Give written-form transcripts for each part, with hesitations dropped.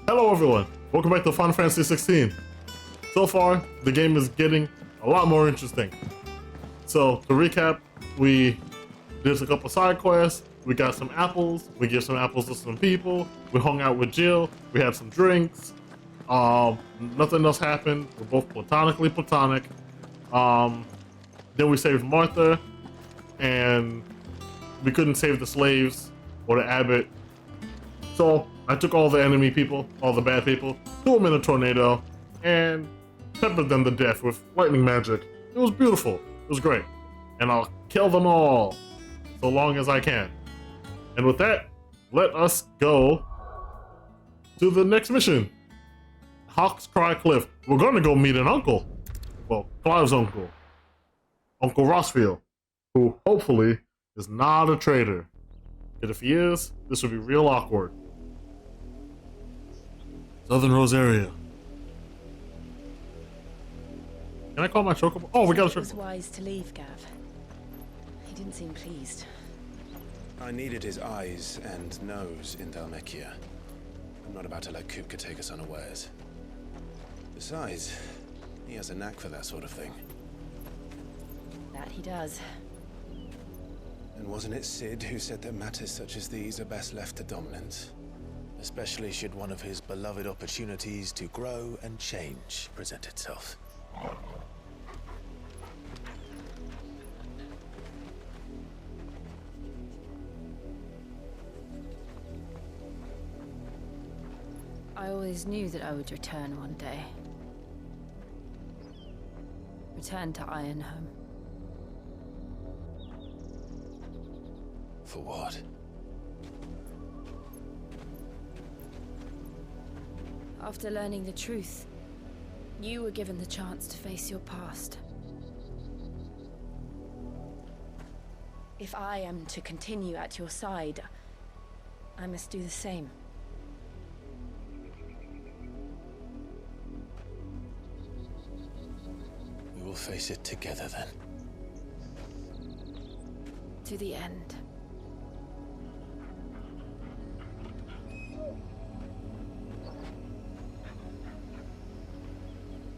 Hello everyone, welcome back to Final Fantasy 16. So far, the game is getting a lot more interesting. So, to recap, we did a couple side quests, we got some apples, we gave some apples to some people, we hung out with Jill, we had some drinks, nothing else happened, we're both platonically platonic. Then we saved Martha, and we couldn't save the slaves or the abbot. So I took all the enemy people, all the bad people, threw them in a tornado, and peppered them to death with lightning magic. It was beautiful. It was great. And I'll kill them all, so long as I can. And with that, let us go to the next mission. Hawk's Cry Cliff. We're gonna go meet an uncle. Well, Clive's uncle. Uncle Rossfield, who hopefully is not a traitor. And if he is, this would be real awkward. Southern Rosaria. Can I call my chocobo? Oh, we got a chocobo. It was wise to leave, Gav. He didn't seem pleased. I needed his eyes and nose in Dhalmekia. I'm not about to let Kupka take us unawares. Besides, he has a knack for that sort of thing. That he does. And wasn't it Sid who said that matters such as these are best left to dominance? Especially should one of his beloved opportunities to grow and change present itself. I always knew that I would return one day. Return to Ironhome. For what? After learning the truth, you were given the chance to face your past. If I am to continue at your side, I must do the same. We will face it together then. To the end.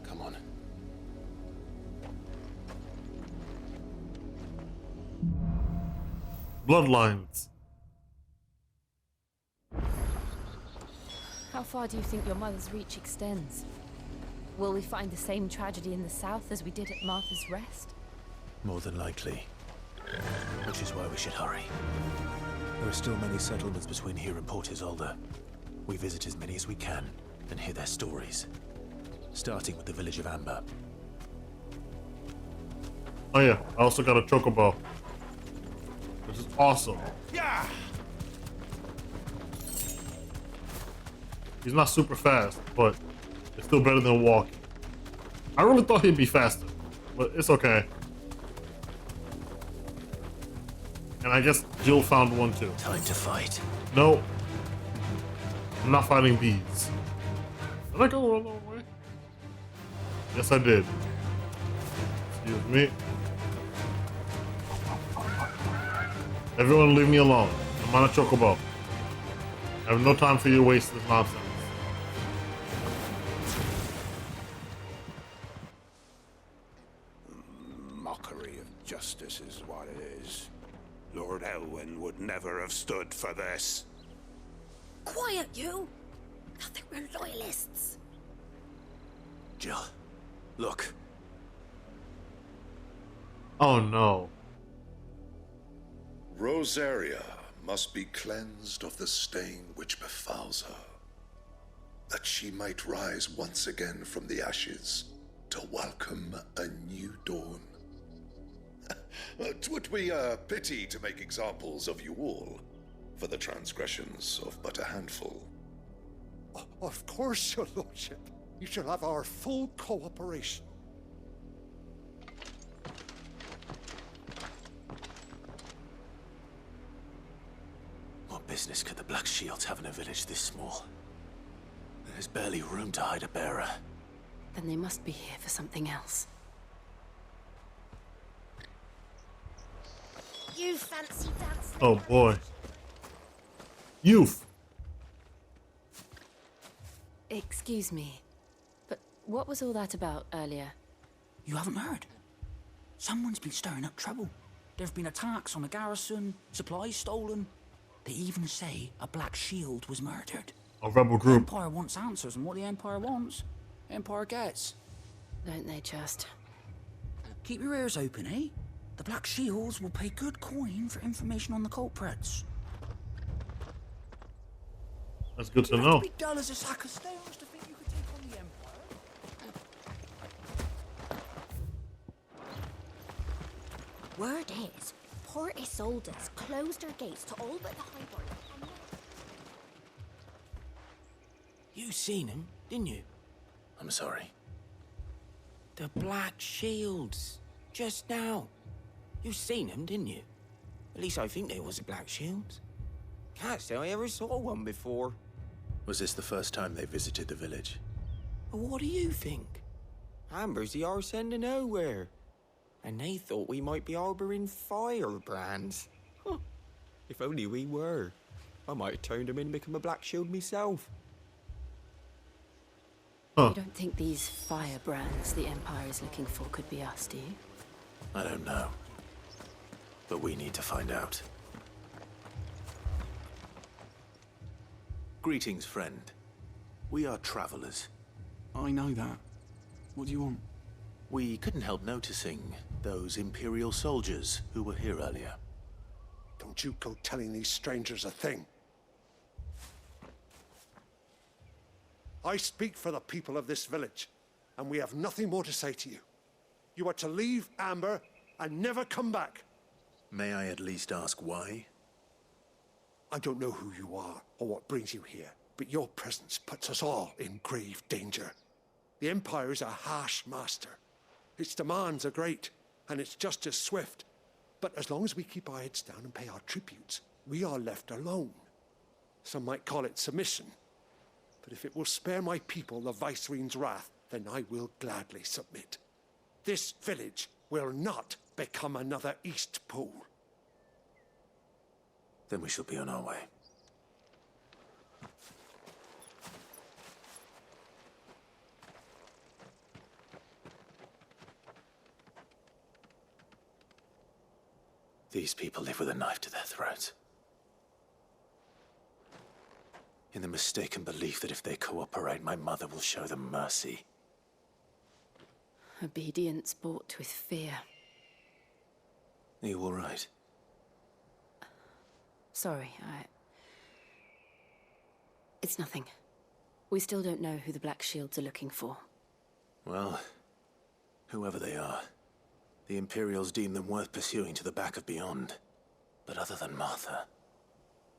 Come on. Bloodlines. How far do you think your mother's reach extends? Will we find the same tragedy in the south as we did at Martha's Rest? More than likely. Which is why we should hurry. There are still many settlements between here and Port Isolde. We visit as many as we can and hear their stories. Starting with the village of Amber. Oh yeah, I also got a chocobo. Which is awesome. Yeah! He's not super fast, but it's still better than walking. I really thought he'd be faster, but it's okay. And I guess Jill found one too. Time to fight. No. I'm not fighting bees. Did I go a long way? Yes, I did. Excuse me. Everyone leave me alone. I'm on a chocobo. I have no time for your wasted nonsense. Mockery of justice is what it is. Lord Elwyn would never have stood for this. Quiet, you! I think we're loyalists. Jill, look. Oh no. Rosaria must be cleansed of the stain which befouls her, that she might rise once again from the ashes to welcome a new dawn. 'Twould be a pity to make examples of you all, for the transgressions of but a handful. Of course, your lordship. You shall have our full cooperation. What business could the Black Shields have in a village this small? There's barely room to hide a bearer. Then they must be here for something else. You fancy dancing? Oh boy. Youth. Excuse me, but what was all that about earlier? You haven't heard? Someone's been stirring up trouble. There have been attacks on the garrison, supplies stolen. They even say a Black Shield was murdered. A rebel The group. Empire wants answers, and what the Empire wants, Empire gets. Don't they just? Keep your ears open, eh? The Black Shields will pay good coin for information on the culprits. That's good to You have know. to be dull as a sack of stones to think you could take on the Empire. Word is, Port Isolde's closed her gates to all but the highborn. You seen him, didn't you? I'm sorry. The Black Shields. Just now. You seen them, didn't you? At least I think they was the Black Shields. Can't say I ever saw one before. Was this the first time they visited the village? But what do you think? Amber's the arse end of nowhere. And they thought we might be harboring firebrands. Huh. If only we were. I might have turned them in and become a Black Shield myself. Huh. You don't think these firebrands the Empire is looking for could be us, do you? I don't know. But we need to find out. Greetings, friend. We are travelers. I know that. What do you want? We couldn't help noticing those Imperial soldiers who were here earlier. Don't you go telling these strangers a thing. I speak for the people of this village, and we have nothing more to say to you. You are to leave Amber and never come back. May I at least ask why? I don't know who you are or what brings you here, but your presence puts us all in grave danger. The Empire is a harsh master. Its demands are great, and its justice swift. But as long as we keep our heads down and pay our tributes, we are left alone. Some might call it submission. But if it will spare my people the Viceroy's wrath, then I will gladly submit. This village will not become another East Pool. Then we shall be on our way. These people live with a knife to their throats. In the mistaken belief that if they cooperate, my mother will show them mercy. Obedience bought with fear. Are you all right? Sorry, It's nothing. We still don't know who the Black Shields are looking for. Well, whoever they are, the Imperials deem them worth pursuing to the back of beyond. But other than Martha,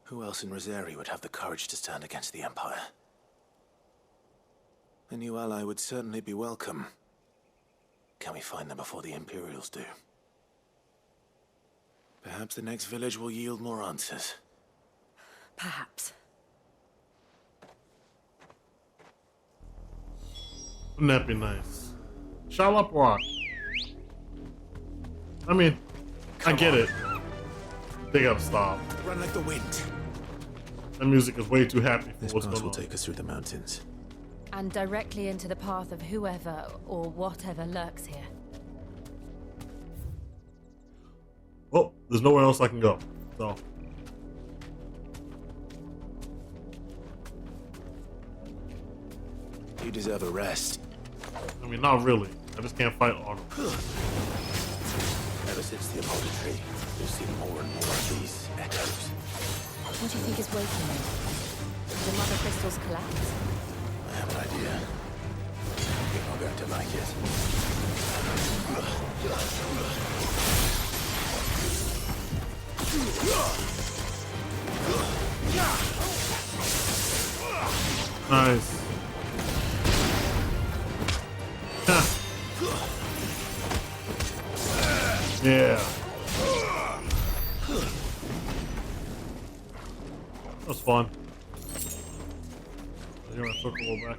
who else in Rosari would have the courage to stand against the Empire? A new ally would certainly be welcome. Can we find them before the Imperials do? Perhaps the next village will yield more answers. Perhaps. Wouldn't that be nice? Shall up rock. I mean, I get it. They gotta stop. Run like the wind. That music is way too happy for This what's pass going will on. take us through the mountains. And directly into the path of whoever or whatever lurks here. Well, there's nowhere else I can go. So. You deserve a rest. I mean, not really. I just can't fight all of them. Ever since the Apollo tree, we've seen more and more of these echoes. What do you think is waking them? Did the mother crystals collapse? I have an idea. You're not going to like it. Nice. Ha. Yeah. That was fun. I hear my foot a little back.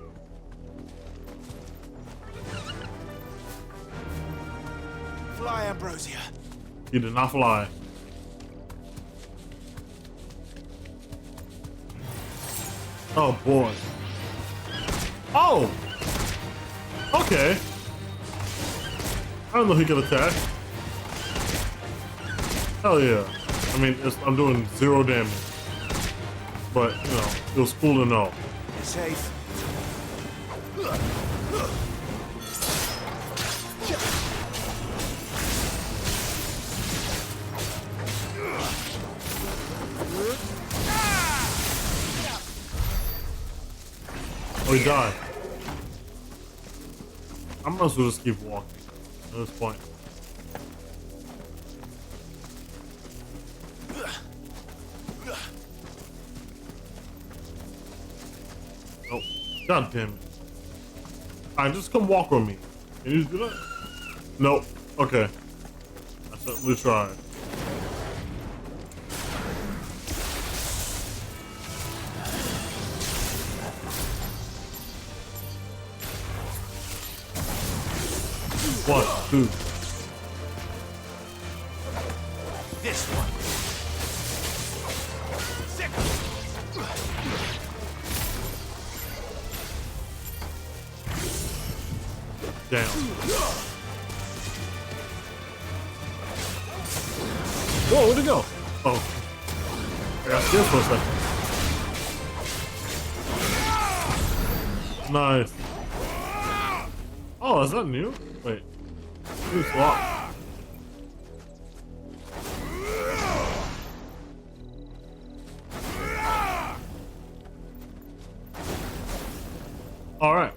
Fly, Ambrosia. He did not fly. Oh boy. Oh! Okay. I don't know he could attack. Hell yeah. I mean, I'm doing 0 damage. But, you know, it was cool to know. Safe. Oh, he died. I might as well just keep walking at this point. Oh, god damn it. Alright, just come walk with me. Can you do that? Nope. Okay. I certainly tried. One, two. This one. Down. Whoa, where'd it go? Oh. I got scared for a second. Nice. Oh, is that new? Wait. New swap. Alright.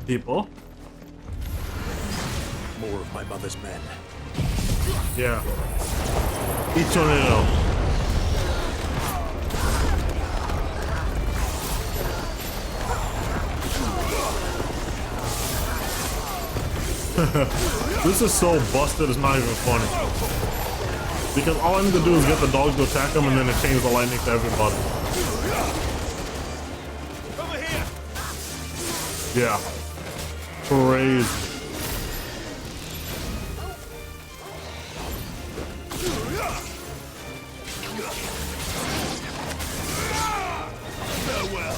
People. More of my mother's men. Yeah. Each tornado. This is so busted, it's not even funny. Because all I need to do is get the dogs to attack them and then it changes the lightning to everybody. Over here. Yeah. Crazy. Farewell.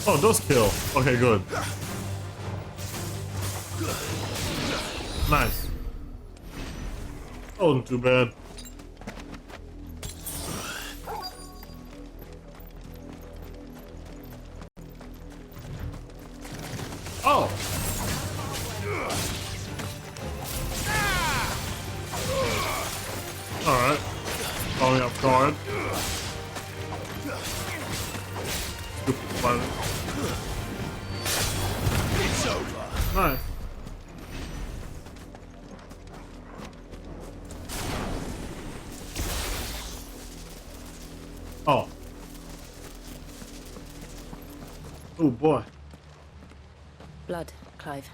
Oh, it does kill. Okay, good. Nice. Oh, wasn't too bad. Oh. Alright. Calling up guard. Stupid spider. It's over. Nice. Oh. Oh boy. Blood, Clive.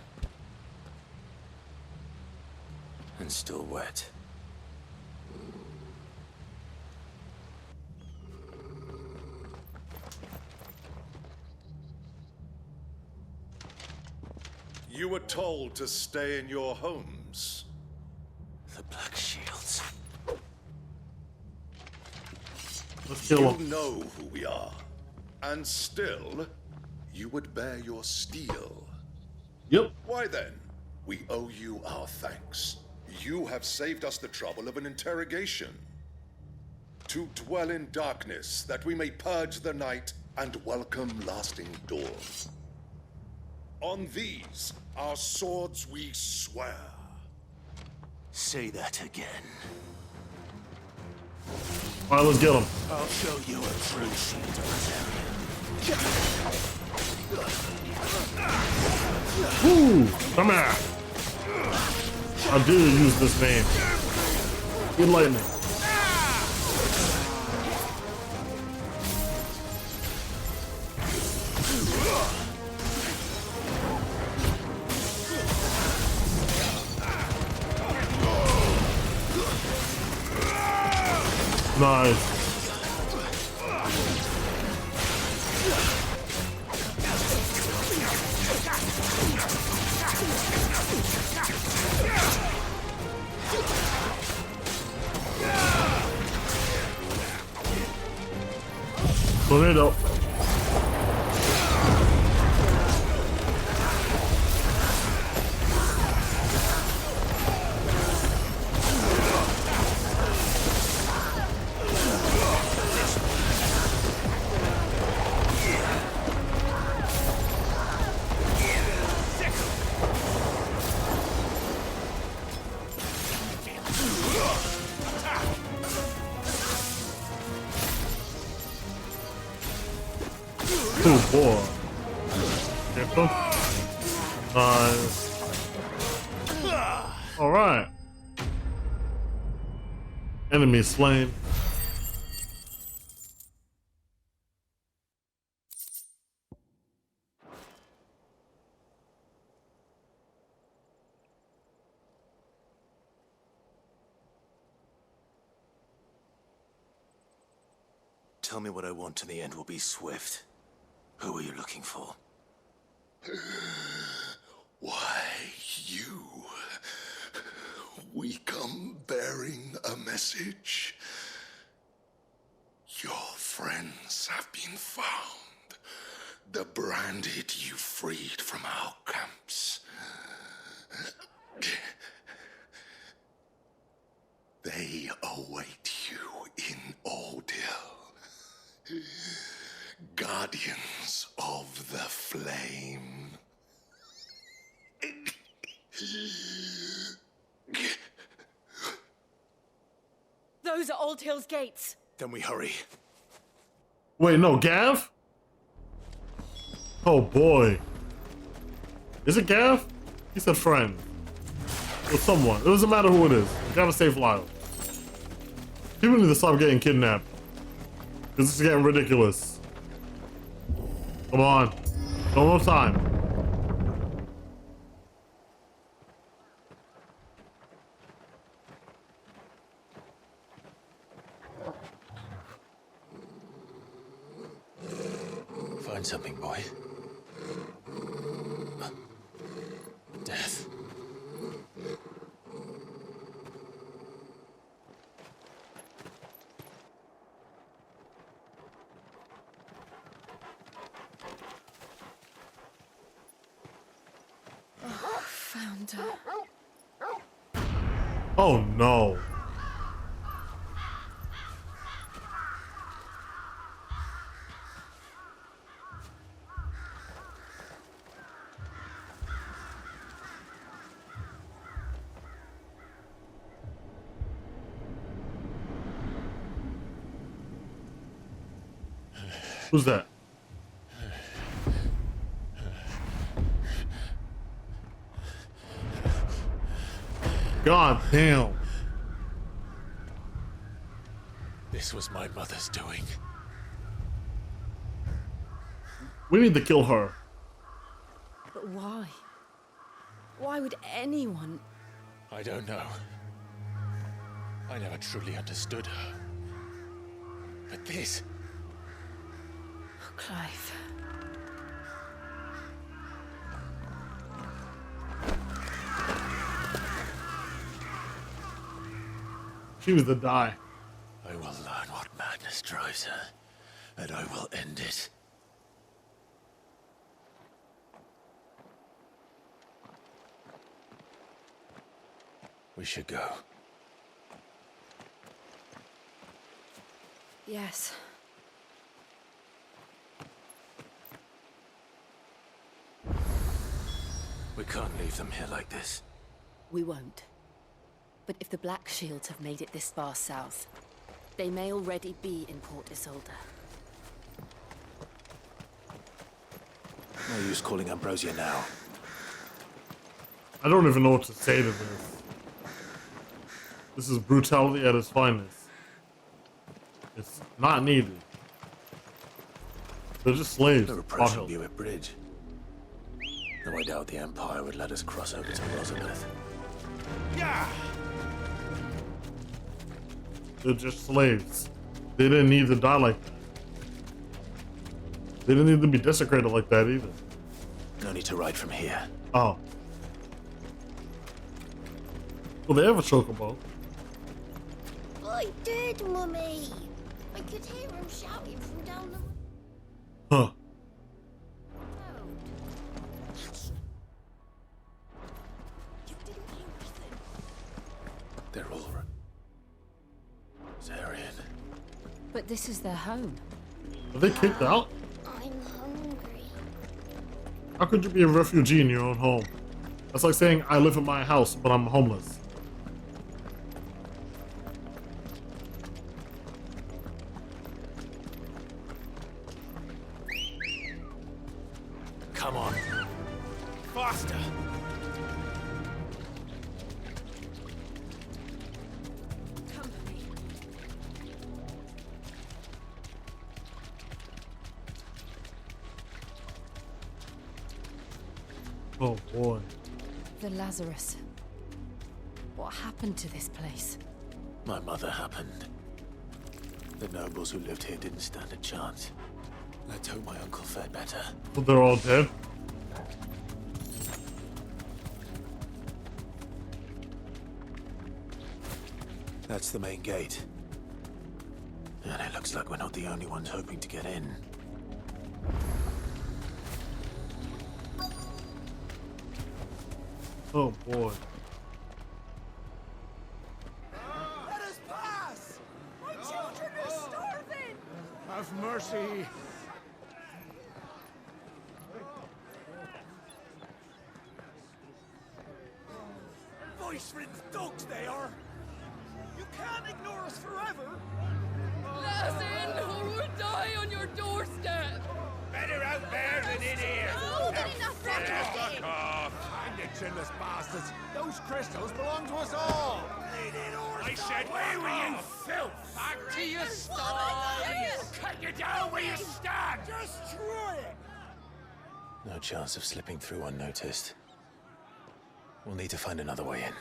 And still wet. You were told to stay in your homes. The Black Shields. Let's kill You him. know who we are. And still, you would bear your steel. Yep. Why then? We owe you our thanks. You have saved us the trouble of an interrogation. To dwell in darkness, that we may purge the night and welcome lasting dawn. On these, our swords we swear. Say that again. Alright, let's get him. I'll show you a true shield Woo! Come here! I do use this name. Enlightening. Nice. Tornado. Oh boy. Careful. Nice. Alright. Enemy slain. Tell me what I want and the end will be swift. Who are you looking for? Why, you. We come bearing a message. Your friends have been found. The branded you freed from our camps. They await you in Ordeal. Guardians of the Flame. Those are Old Hill's gates. Then we hurry. Wait, no, Gav? Oh boy. Is it Gav? He said friend. Or someone. It doesn't matter who it is. You gotta save Lyle. People need to stop getting kidnapped. This is getting ridiculous. Come on. No more time. Find something, boy. Death. Found her. Oh no. Who's that? God damn. This was my mother's doing. We need to kill her. But why? Why would anyone? I don't know. I never truly understood her. But this... Clive. She was to die. I will learn what madness drives her, and I will end it. We should go. Yes. We can't leave them here like this. We won't. But if the Black Shields have made it this far south, they may already be in Port Isolde. No use calling Ambrosia now. I don't even know what to say to this. This is brutality at its finest. It's not needed. They're just slaves. They're approaching Buick Bridge. Though I doubt the Empire would let us cross over to Rosalith. Yeah! They're just slaves. They didn't need to die like that. They didn't need to be desecrated like that either. No need to ride from here. Oh. Well, they have a chocobo. I did, Mummy. I could hear him shouting from down the... Huh. You didn't hear nothing. They're all Zarian. But this is their home. Are they kicked out? I'm hungry. How could you be a refugee in your own home? That's like saying I live in my house, but I'm homeless. Come on. Faster. Company. Oh boy. The Lazarus. What happened to this place? My mother happened. The nobles who lived here didn't stand a chance. Let's hope my uncle fared better. So they're all dead? That's the main gate. And it looks like we're not the only ones hoping to get in. Oh boy. Let us pass! My children are starving! Have mercy. Voice-ridden dogs they are! You can't ignore us forever! Let us in, or we'll die on your doorstep! Better out there than in here. More than enough Fuck off. Find it, chinless bastards! Those crystals belong to us all! I said, where were you, filth? Back to your sties. Cut you down where you stand. Just try it! No chance of slipping through unnoticed. We'll need to find another way in.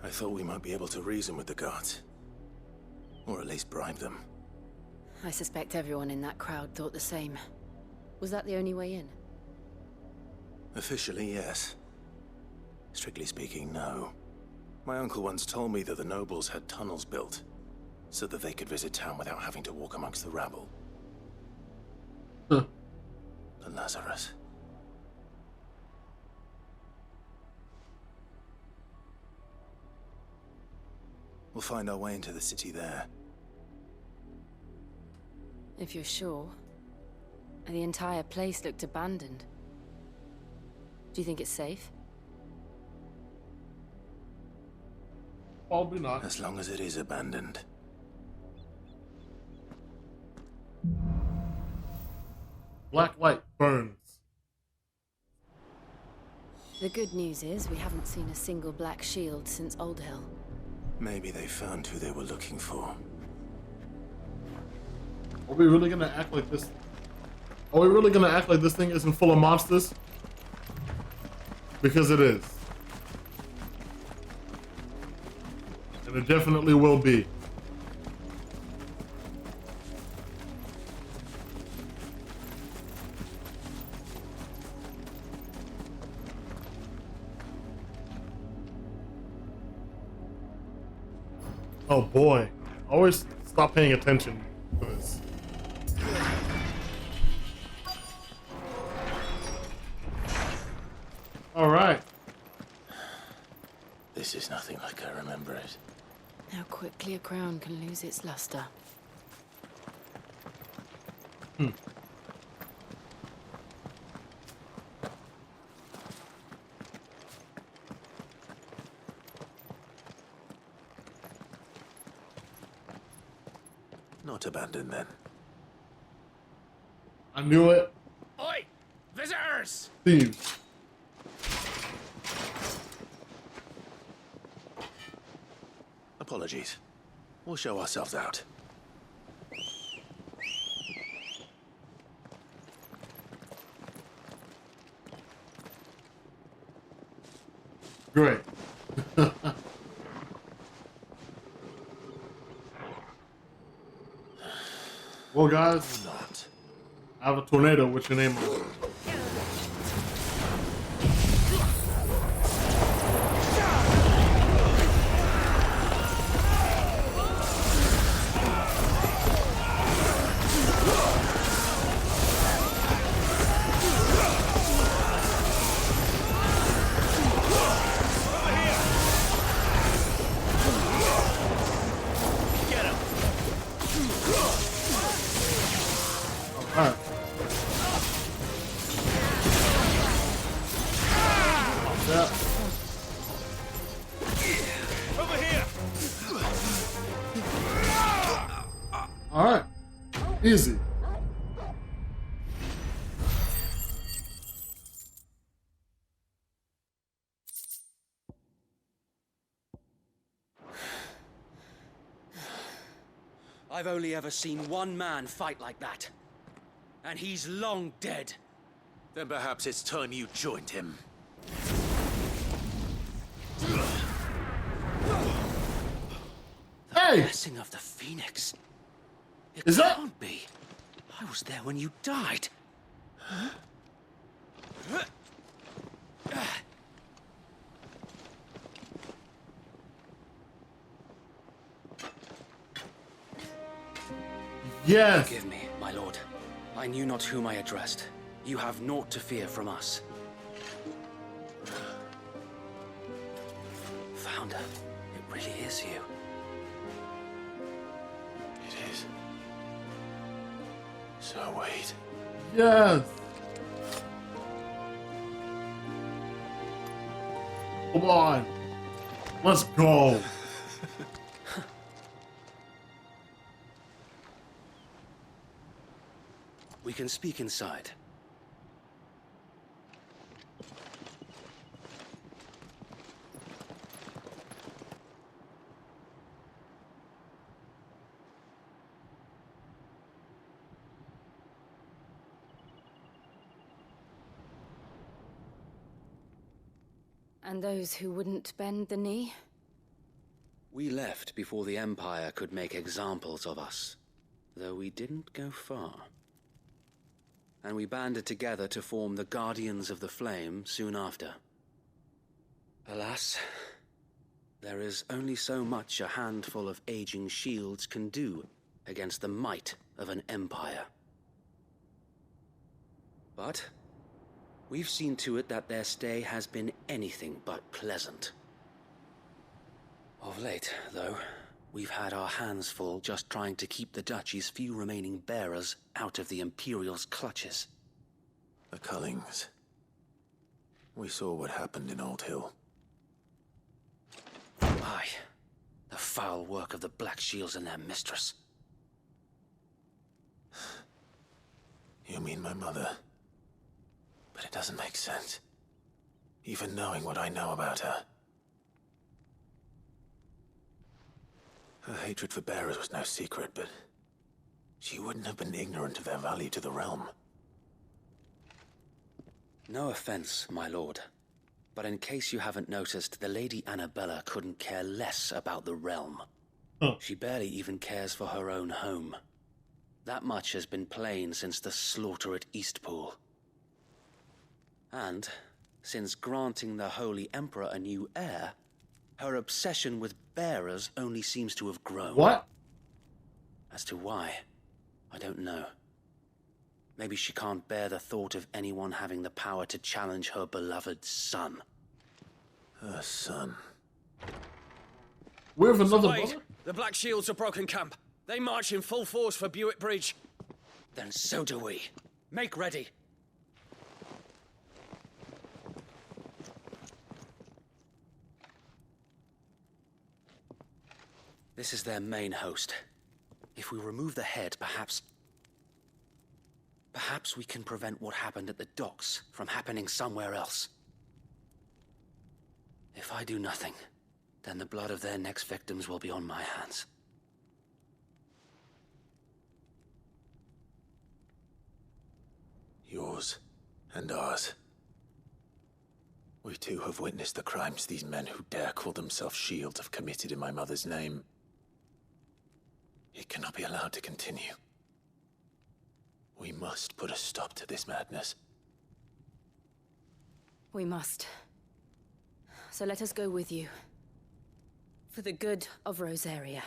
I thought we might be able to reason with the guards. Or at least bribe them. I suspect everyone in that crowd thought the same. Was that the only way in? Officially, yes. Strictly speaking, no. My uncle once told me that the nobles had tunnels built, so that they could visit town without having to walk amongst the rabble. Huh. The Lazarus. We'll find our way into the city there. If you're sure. The entire place looked abandoned. Do you think it's safe? Probably not. As long as it is abandoned. Black light burns. The good news is we haven't seen a single black shield since Old Hill. Maybe they found who they were looking for. Are we really gonna act like this? Are we really gonna act like this thing isn't full of monsters? Because it is. And it definitely will be. Oh boy. Always stop paying attention to this. Alright. This is nothing like I remember it. How quickly a crown can lose its luster. Not abandoned then. I knew it. Oi! Visitors! Thieves. Apologies. We'll show ourselves out. Great. Well, guys, Not. I have a tornado with your name on it. Alright. Easy. I've only ever seen one man fight like that. And he's long dead. Then perhaps it's time you joined him. Hey! Blessing of the Phoenix. It Is that- can't be. I was there when you died. Yes! Forgive me, my lord. I knew not whom I addressed. You have naught to fear from us. Founder, it really is you. It is. So wait. Yes! Come on! Let's go! We can speak inside. And those who wouldn't bend the knee? We left before the Empire could make examples of us, though we didn't go far. And we banded together to form the Guardians of the Flame soon after. Alas, there is only so much a handful of aging shields can do against the might of an empire. But we've seen to it that their stay has been anything but pleasant. Of late, though, we've had our hands full just trying to keep the Duchy's few remaining bearers out of the Imperial's clutches. The Cullings. We saw what happened in Old Hill. Aye. The foul work of the Black Shields and their mistress. You mean my mother? But it doesn't make sense. Even knowing what I know about her. Her hatred for bearers was no secret, but she wouldn't have been ignorant of their value to the realm. No offense, my lord. But in case you haven't noticed, the Lady Annabella couldn't care less about the realm. Huh. She barely even cares for her own home. That much has been plain since the slaughter at Eastpool. And, since granting the Holy Emperor a new heir, her obsession with bearers only seems to have grown. What? As to why, I don't know. Maybe she can't bear the thought of anyone having the power to challenge her beloved son. Her son. We have another Wait, brother? the Black Shields have broken camp. They march in full force for Buick Bridge. Then so do we. Make ready. This is their main host. If we remove the head, perhaps we can prevent what happened at the docks from happening somewhere else. If I do nothing, then the blood of their next victims will be on my hands. Yours and ours. We too have witnessed the crimes these men who dare call themselves shields have committed in my mother's name. It cannot be allowed to continue. We must put a stop to this madness. We must. So let us go with you. For the good of Rosaria.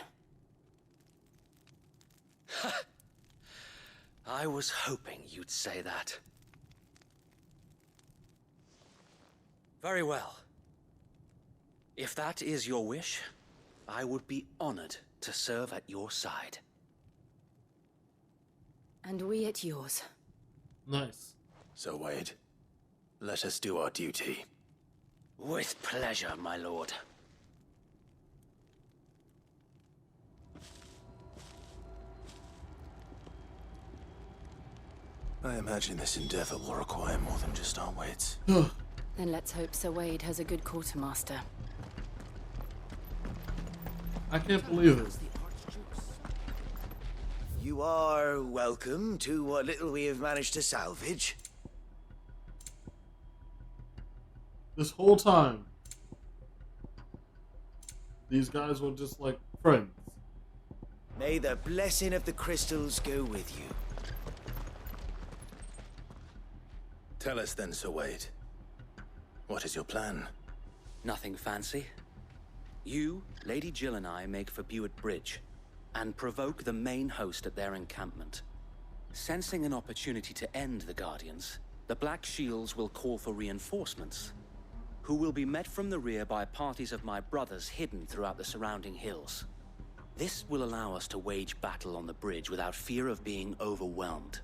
I was hoping you'd say that. Very well. If that is your wish, I would be honored to serve at your side. And we at yours. Nice. So, Wade, let us do our duty. With pleasure, my lord. I imagine this endeavor will require more than just our wits. Then let's hope Sir Wade has a good quartermaster. I can't believe this. You are welcome to what little we have managed to salvage. This whole time, these guys were just like friends. May the blessing of the crystals go with you. Tell us then, Sir Wade. What is your plan? Nothing fancy. You, Lady Jill and I make for Buett Bridge and provoke the main host at their encampment. Sensing an opportunity to end the Guardians, the Black Shields will call for reinforcements, who will be met from the rear by parties of my brothers hidden throughout the surrounding hills. This will allow us to wage battle on the bridge without fear of being overwhelmed.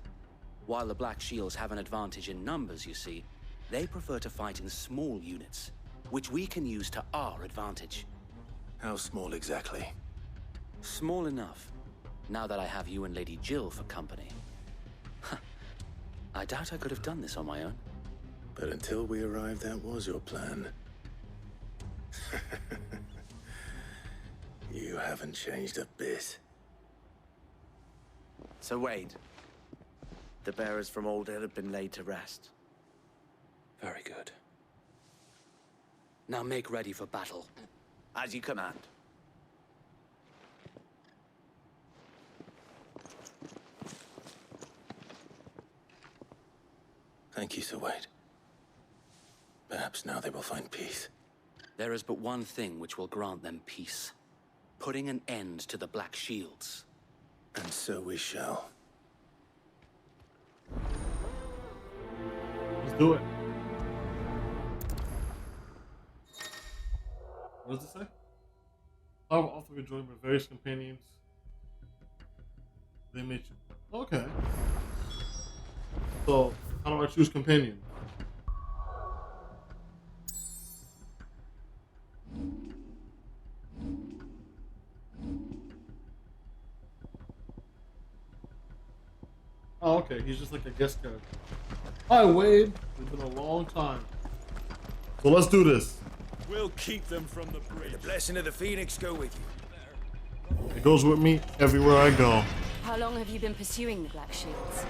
While the Black Shields have an advantage in numbers, you see, they prefer to fight in small units, which we can use to our advantage. How small exactly? Small enough, now that I have you and Lady Jill for company. I doubt I could have done this on my own. But until we arrived, that was your plan. You haven't changed a bit. Sir Wade, the bearers from Old Hill have been laid to rest. Very good. Now make ready for battle. As you command. Thank you, Sir Wade. Perhaps now they will find peace. There is but one thing which will grant them peace. Putting an end to the Black Shields. And so we shall. Let's do it. What does it say? I've often been joined by various companions. They may choose. Okay. So, how do I choose companion? Oh, okay. He's just like a guest character. Hi, Wade. It's been a long time. So let's do this. We'll keep them from the bridge. The blessing of the Phoenix go with you. It goes with me everywhere I go. How long have you been pursuing the Black Shields?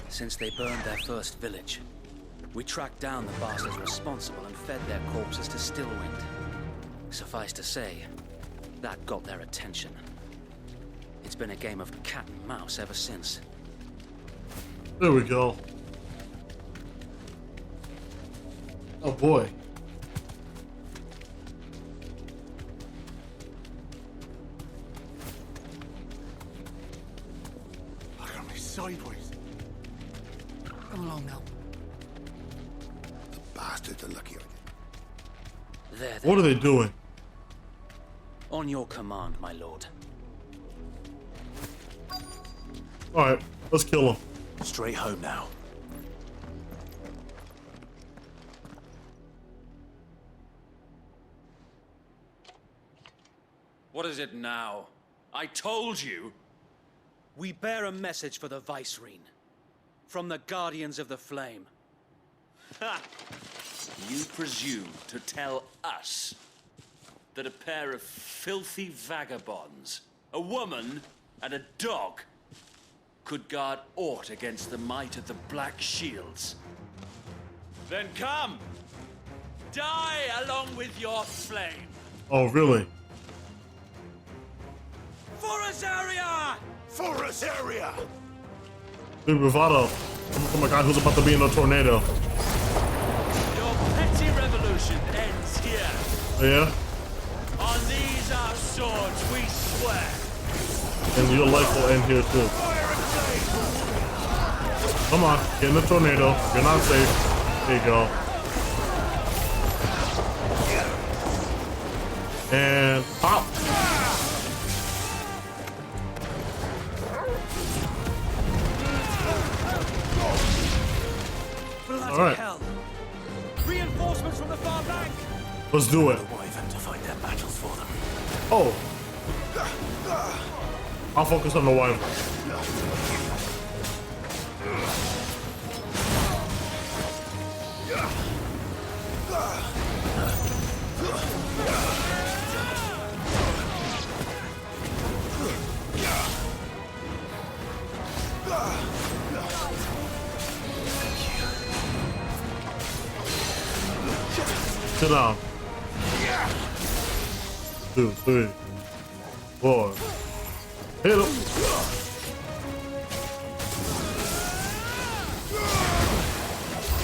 Since they burned their first village, we tracked down the bastards responsible and fed their corpses to Stillwind. Suffice to say, that got their attention. It's been a game of cat and mouse ever since. There we go. Oh boy. Look at me sideways. Come along now. The bastards are lucky. There. What are they doing? On your command, my lord. Alright, let's kill them. Straight home now. What is it now? I told you! We bear a message for the Vicereine. From the Guardians of the Flame. Ha! You presume to tell us that a pair of filthy vagabonds, a woman and a dog, could guard aught against the might of the Black Shields? Then come! Die along with your flame! Oh, really? For Azaria! For Azaria! Big bravado. Coming from a guy who's about to be in a tornado. Your petty revolution ends here. Yeah? On these our swords we swear. And your life will end here too. Come on, get in the tornado. You're not safe. There you go. And pop! All right. Hell. Reinforcements from the far bank. Let's do it. Why them to fight their battles for them? Oh. I'll focus on the wyvern. Sit down. 2, 3, 4. Hit him.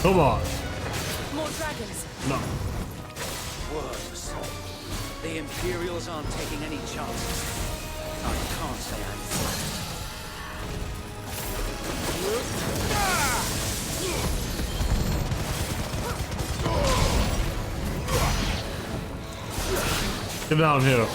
Come on. More dragons. No. Worms. The Imperials aren't taking any chances. I can't say I'm flattered. Get down here.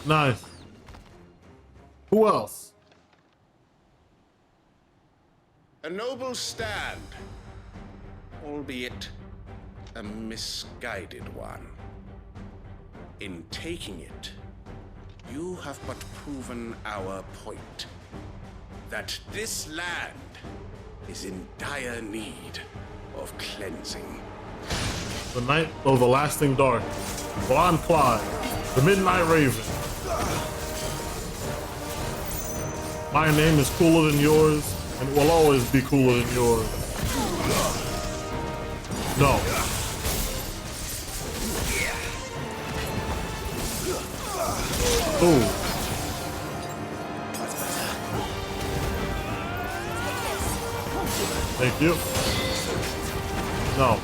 Nice. Who else? A noble stand, albeit a misguided one. In taking it, you have but proven our point, that this land is in dire need of cleansing. The night of the lasting dark. Well, I'm Clive, the Midnight Raven. My name is cooler than yours, and will always be cooler than yours. No. Ooh. Thank you. No.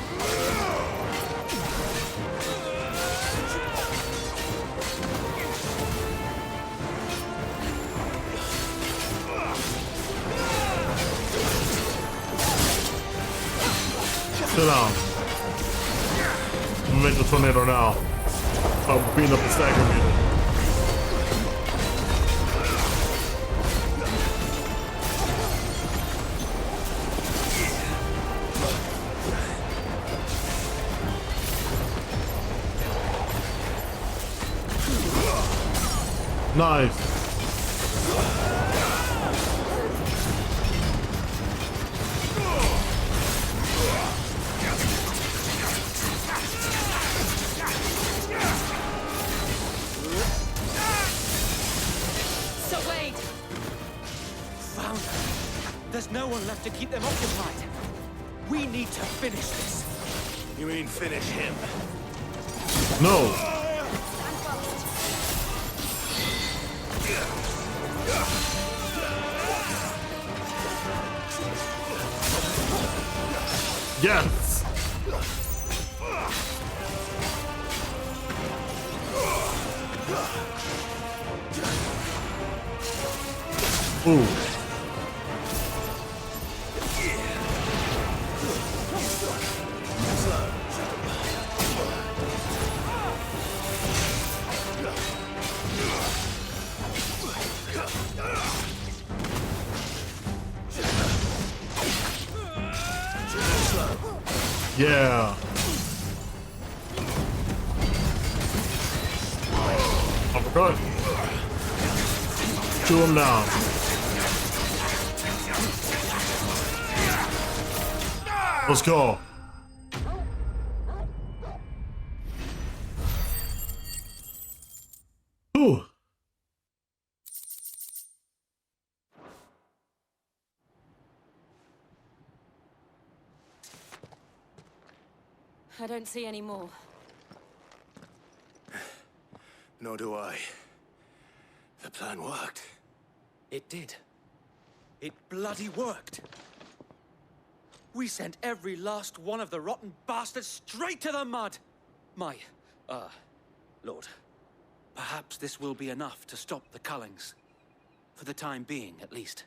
Sit down. I'm gonna make the tornado now. I'm beating up the stagger meter. Nice. So wait. Found her. There's no one left to keep them occupied. We need to finish this. You mean finish him? No. Yes. Ooh. Yeah. Uppercut. Chew him down. Let's go. Ooh. I don't see any more. Nor do I. The plan worked. It did. It bloody worked. We sent every last one of the rotten bastards straight to the mud. My, Lord, perhaps this will be enough to stop the Cullings. For the time being, at least.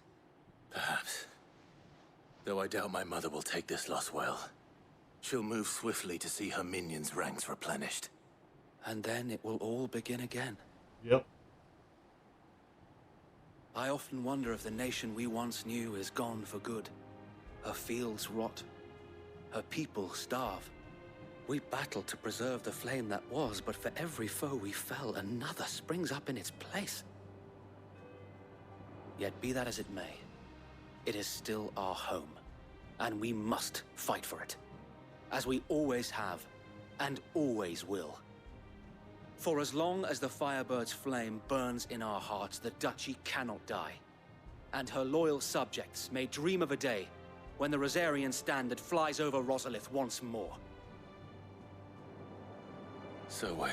Perhaps. Though I doubt my mother will take this loss well. She'll move swiftly to see her minions' ranks replenished. And then it will all begin again. Yep. I often wonder if the nation we once knew is gone for good. Her fields rot. Her people starve. We battled to preserve the flame that was, but for every foe we fell, another springs up in its place. Yet be that as it may, it is still our home, and we must fight for it, as we always have, and always will. For as long as the Firebird's flame burns in our hearts, the Duchy cannot die, and her loyal subjects may dream of a day when the Rosarian standard flies over Rosalith once more. So wait,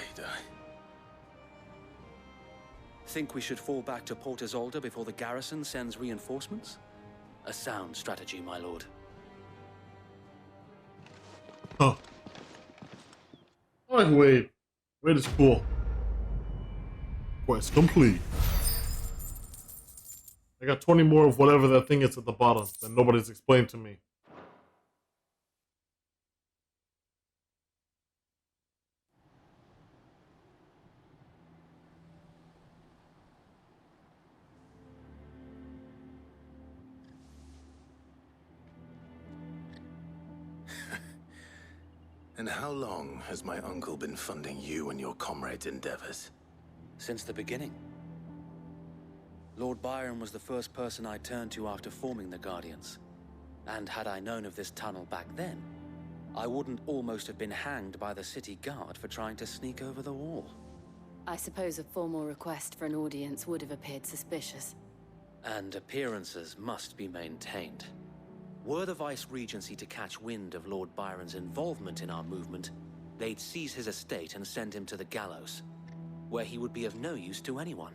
Think we should fall back to Port Isolde before the garrison sends reinforcements? A sound strategy, my lord. Huh. I like Wade. Wade is cool. Quest complete. I got 20 more of whatever that thing is at the bottom that nobody's explained to me. And how long has my uncle been funding you and your comrades' endeavors? Since the beginning. Lord Byron was the first person I turned to after forming the Guardians. And had I known of this tunnel back then, I wouldn't almost have been hanged by the city guard for trying to sneak over the wall. I suppose a formal request for an audience would have appeared suspicious. And appearances must be maintained. Were the Vice-Regency to catch wind of Lord Byron's involvement in our movement, they'd seize his estate and send him to the gallows, where he would be of no use to anyone.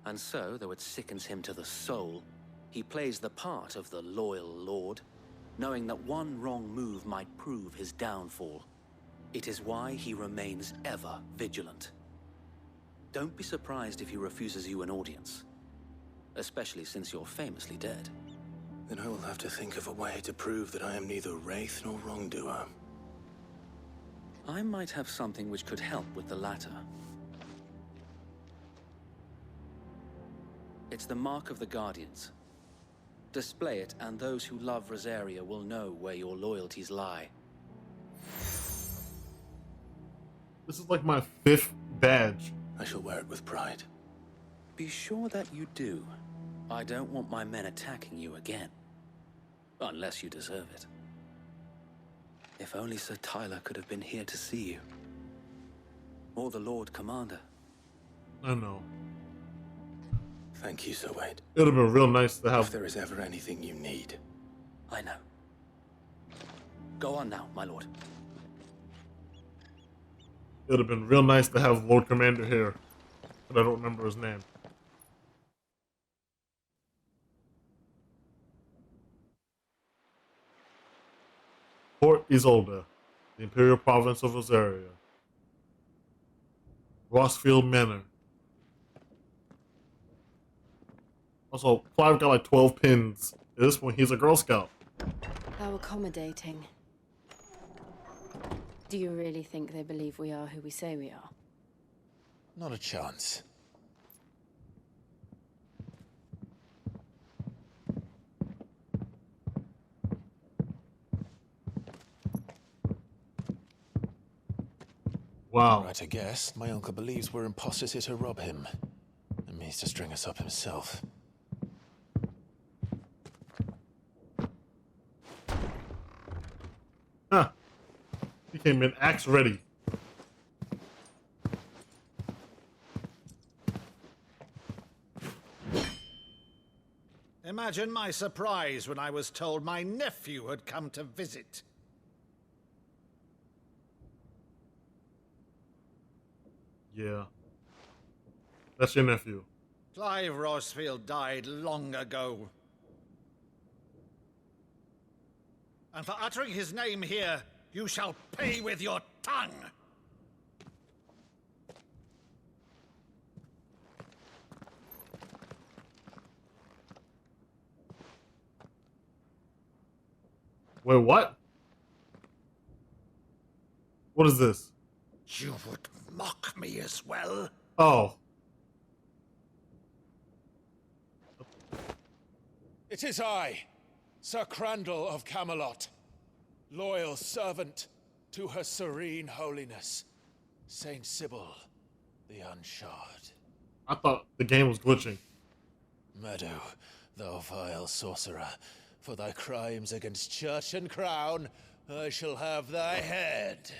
And so, though it sickens him to the soul, he plays the part of the loyal lord, knowing that one wrong move might prove his downfall. It is why he remains ever vigilant. Don't be surprised if he refuses you an audience, especially since you're famously dead. Then I will have to think of a way to prove that I am neither wraith nor wrongdoer. I might have something which could help with the latter. It's the mark of the Guardians. Display it, and those who love Rosaria will know where your loyalties lie. This is like my 5th badge. I shall wear it with pride. Be sure that you do. I don't want my men attacking you again. Unless you deserve it. If only Sir Tyler could have been here to see you. Or the Lord Commander. I know. Thank you, Sir Wade. It would have been real nice to have... If there is ever anything you need. I know. Go on now, my lord. It would have been real nice to have Lord Commander here. But I don't remember his name. Port Isolde, the Imperial Province of Rosaria. Rossfield Manor. Also, Clive got like 12 pins. At this point, he's a Girl Scout. How accommodating. Do you really think they believe we are who we say we are? Not a chance. Wow. Right, I guess. My uncle believes we're imposters here to rob him. And means to string us up himself. Huh. He came in axe ready. Imagine my surprise when I was told my nephew had come to visit. Yeah. That's your nephew. Clive Rosfield died long ago. And for uttering his name here, you shall pay with your tongue! Wait, what? What is this? You would mock me as well? Oh. It is I, Sir Crandall of Camelot, loyal servant To her serene holiness, Saint Sybil, the Unshod. I thought the game was glitching. Meadow, thou vile sorcerer, for thy crimes against church and crown, I shall have thy head.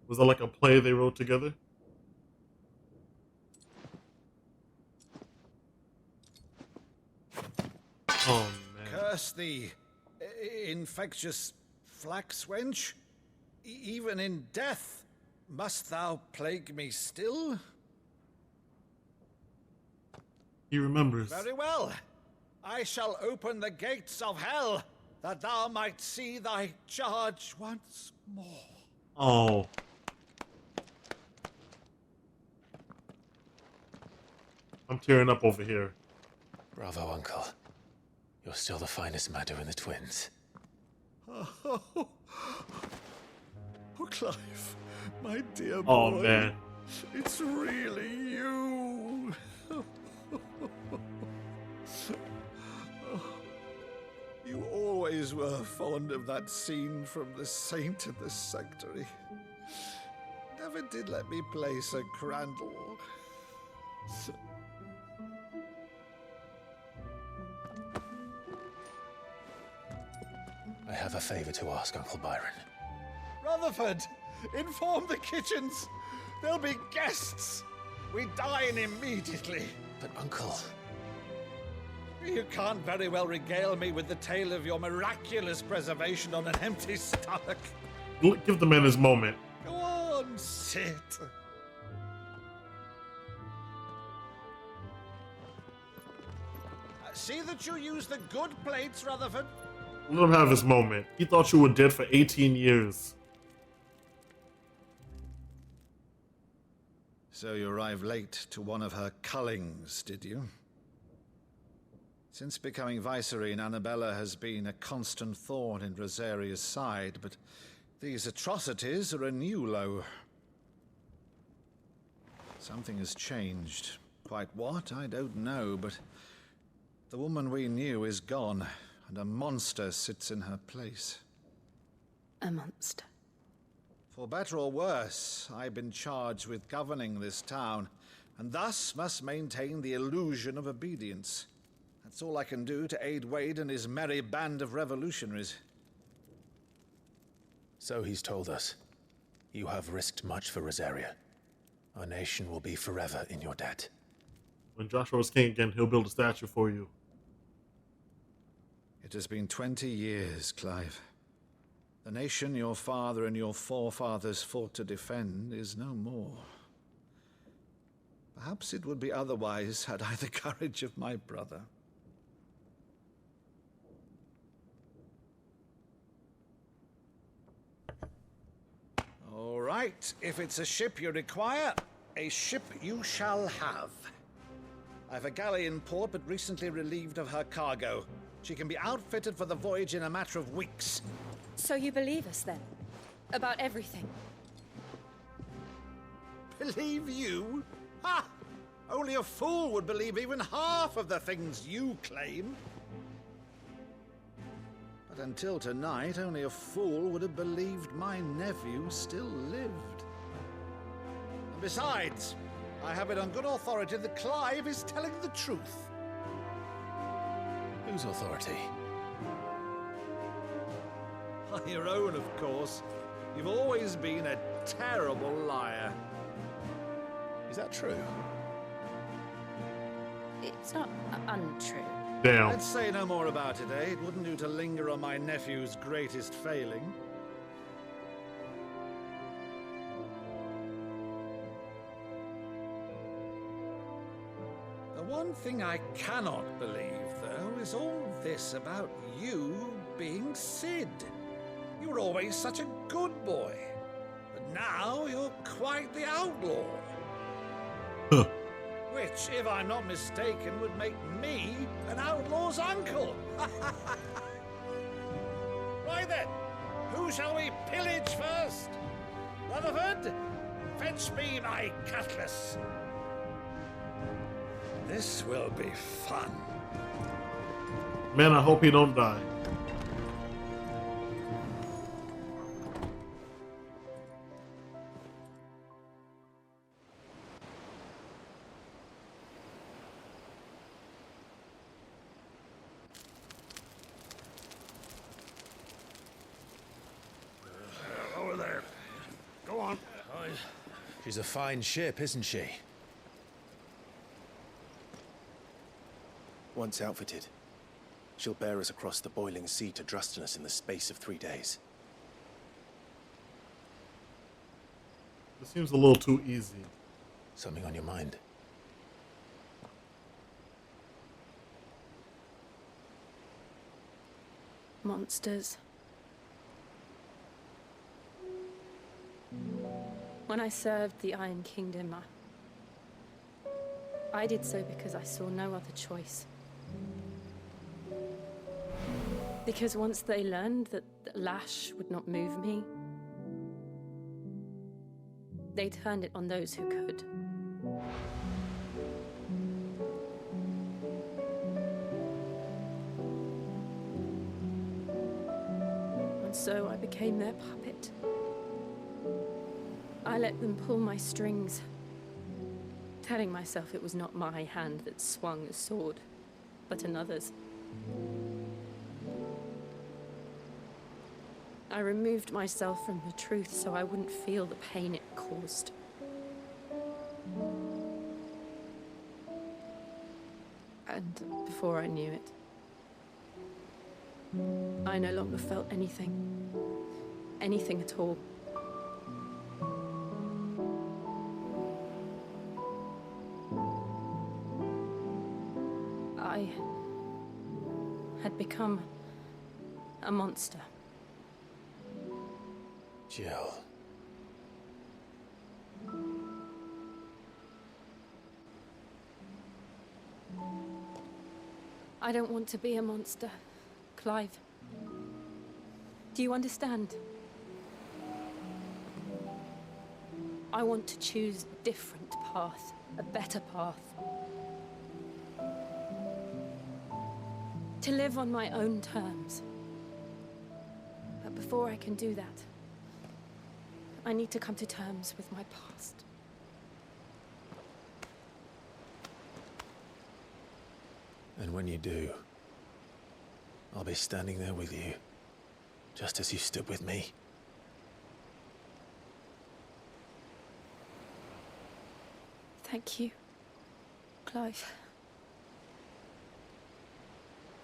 Was that like a play they wrote together? Oh man. Curse thee, infectious flax wench. Even in death, must thou plague me still? He remembers. Very well. I shall open the gates of hell, that thou might see thy charge once more. Oh. I'm tearing up over here. Bravo, Uncle. You're still the finest Meadow in the twins. Oh, Clive, my dear boy. Oh man. It's really you. You always were fond of that scene from The Saint in the Sanctuary. Never did let me play Sir Crandall. I have a favor to ask, Uncle Byron. Rutherford, inform the kitchens. There'll be guests. We dine immediately. But, Uncle... You can't very well regale me with the tale of your miraculous preservation on an empty stomach. Give the man his moment. Go on, sit. See that you use the good plates, Rutherford. Let him have his moment. He thought you were dead for 18 years. So you arrived late to one of her cullings, did you? Since becoming Vicereine, Annabella has been a constant thorn in Rosaria's side, but these atrocities are a new low. Something has changed. Quite what, I don't know, but the woman we knew is gone, and a monster sits in her place. A monster. For better or worse, I've been charged with governing this town, and thus must maintain the illusion of obedience. That's all I can do to aid Wade and his merry band of revolutionaries. So he's told us. You have risked much for Rosaria. Our nation will be forever in your debt. When Joshua is king again, he'll build a statue for you. It has been 20 years, Clive. The nation your father and your forefathers fought to defend is no more. Perhaps it would be otherwise had I the courage of my brother. All right, if it's a ship you require, a ship you shall have. I've a galley in port, but recently relieved of her cargo. She can be outfitted for the voyage in a matter of weeks. So you believe us then? About everything? Believe you? Ha! Only a fool would believe even half of the things you claim. But until tonight, only a fool would have believed my nephew still lived. And besides, I have it on good authority that Clive is telling the truth. Whose authority? Your own, of course. You've always been a terrible liar. Is that true? It's not untrue. Damn. Let's say no more about it, eh? It wouldn't do to linger on my nephew's greatest failing. The one thing I cannot believe, though, is all this about you being Sid. You were always such a good boy, but now you're quite the outlaw. Which, if I'm not mistaken, would make me an outlaw's uncle. Right then, who shall we pillage first? Rutherford, fetch me my cutlass. This will be fun. Man, I hope he don't die. She's a fine ship, isn't she? Once outfitted, she'll bear us across the boiling sea to Drustinus in the space of 3 days. This seems a little too easy. Something on your mind? Monsters. When I served the Iron Kingdom, I did so because I saw no other choice. Because once they learned that the lash would not move me, they turned it on those who could. And so I became their puppet. I let them pull my strings, telling myself it was not my hand that swung a sword, but another's. I removed myself from the truth so I wouldn't feel the pain it caused. And before I knew it, I no longer felt anything. Anything at all. I had become a monster. Jill. I don't want to be a monster, Clive. Do you understand? I want to choose a different path, a better path. To live on my own terms. But before I can do that, I need to come to terms with my past. And when you do, I'll be standing there with you, just as you stood with me. Thank you, Clive.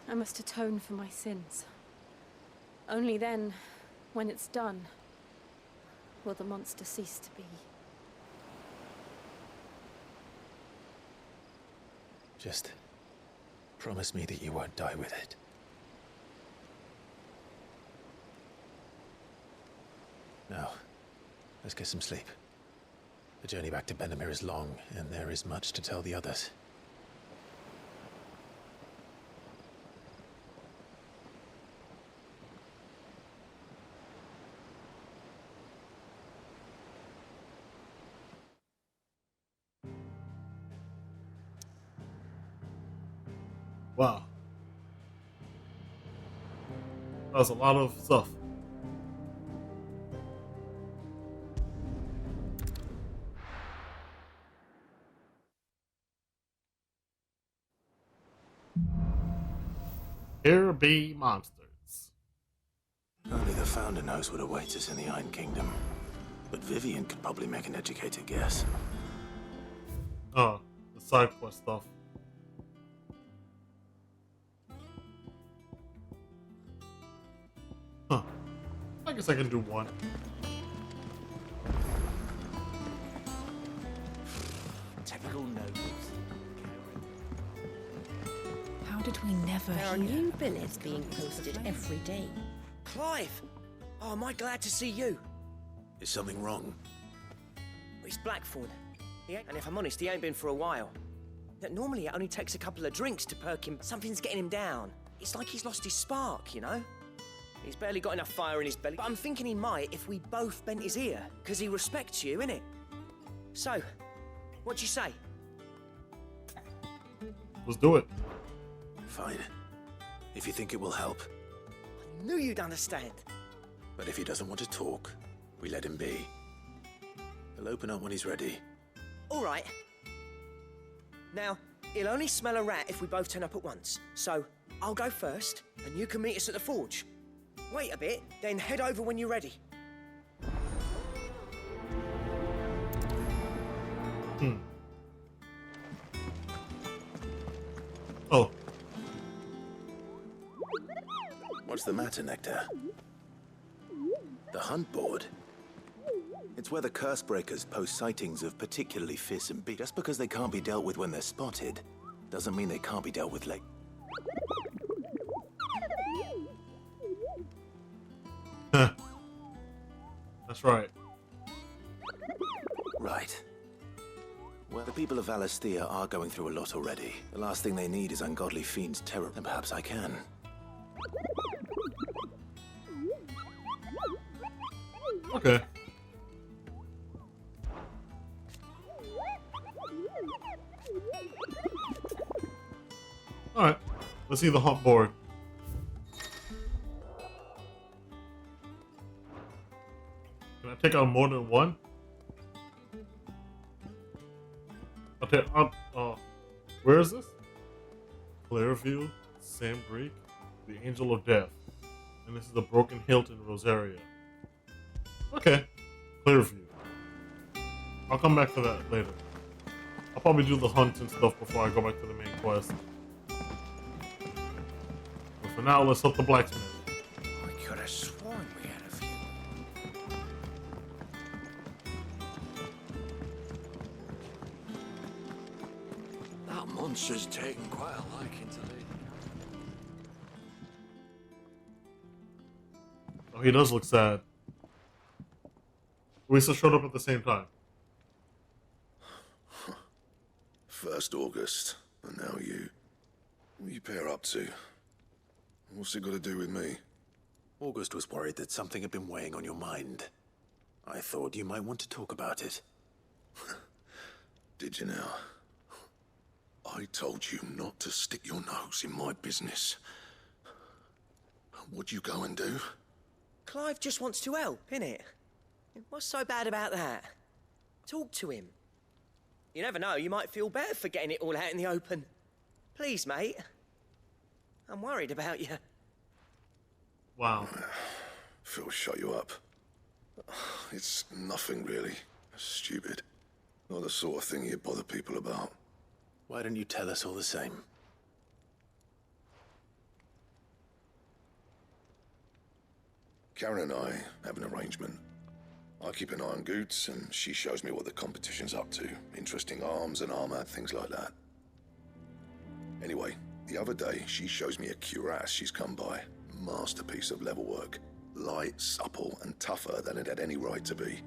I must atone for my sins. Only then, when it's done, will the monster cease to be. Just promise me that you won't die with it. Now, let's get some sleep. The journey back to Benamir is long, and there is much to tell the others. Wow. That was a lot of stuff. Here be monsters. Only the Founder knows what awaits us in the Iron Kingdom. But Vivian could probably make an educated guess. Oh, the side quest stuff. Huh. I guess I can do one. Typical nobles. How did we never There are hear new about billets this being Guardians of the posted Flame? every day. Clive! Oh, am I glad to see you? Is something wrong? It's Blackthorn. And if I'm honest, he ain't been for a while. Now, normally it only takes a couple of drinks to perk him. Something's getting him down. It's like he's lost his spark, you know? He's barely got enough fire in his belly. But I'm thinking he might if we both bent his ear. Because he respects you, innit? So, what do you say? Let's do it. Fine. If you think it will help. I knew you'd understand. But if he doesn't want to talk, we let him be. He'll open up when he's ready. All right. Now, he'll only smell a rat if we both turn up at once. So, I'll go first, and you can meet us at the forge. Wait a bit, then head over when you're ready. Oh. What's the matter, Nectar? The hunt board? It's where the curse breakers post sightings of particularly fearsome beasts. Just because they can't be dealt with when they're spotted, doesn't mean they can't be dealt with later. That's right. Right. Well, the people of Valisthea are going through a lot already. The last thing they need is ungodly fiends' terror, and perhaps I can. Okay. Alright. Let's see the hunt board. Can I take out more than one? Okay, where is this? Clairview, Sam Greek, the Angel of Death. And this is the Broken Hilt in Rosaria. Okay, Clearview. I'll come back to that later. I'll probably do the hunt and stuff before I go back to the main quest. But for now, let's help the blacksmith. I could have sworn we had a few. That monster's taken quite a liking to Lee. Oh, he does look sad. We still showed up at the same time. 1st August, and now you. What are you pair up to? What's it got to do with me? August was worried that something had been weighing on your mind. I thought you might want to talk about it. Did you now? I told you not to stick your nose in my business. What'd you go and do? Clive just wants to help, innit? What's so bad about that? Talk to him. You never know, you might feel better for getting it all out in the open. Please, mate. I'm worried about you. Wow. Phil shut you up. It's nothing really. Stupid. Not the sort of thing you bother people about. Why don't you tell us all the same? Karen and I have an arrangement. I keep an eye on Goots, and she shows me what the competition's up to. Interesting arms and armor, things like that. Anyway, the other day, she shows me a cuirass she's come by. Masterpiece of level work. Light, supple, and tougher than it had any right to be.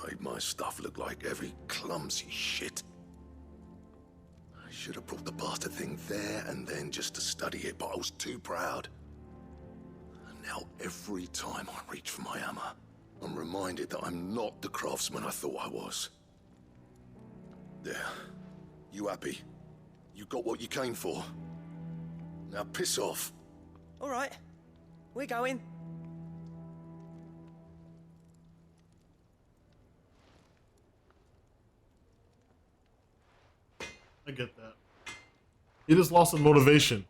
Made my stuff look like every clumsy shit. I should have brought the bastard thing there and then just to study it, but I was too proud. Now, every time I reach for my hammer, I'm reminded that I'm not the craftsman I thought I was. There. You happy? You got what you came for? Now piss off. All right. We're going. I get that. He just lost his motivation.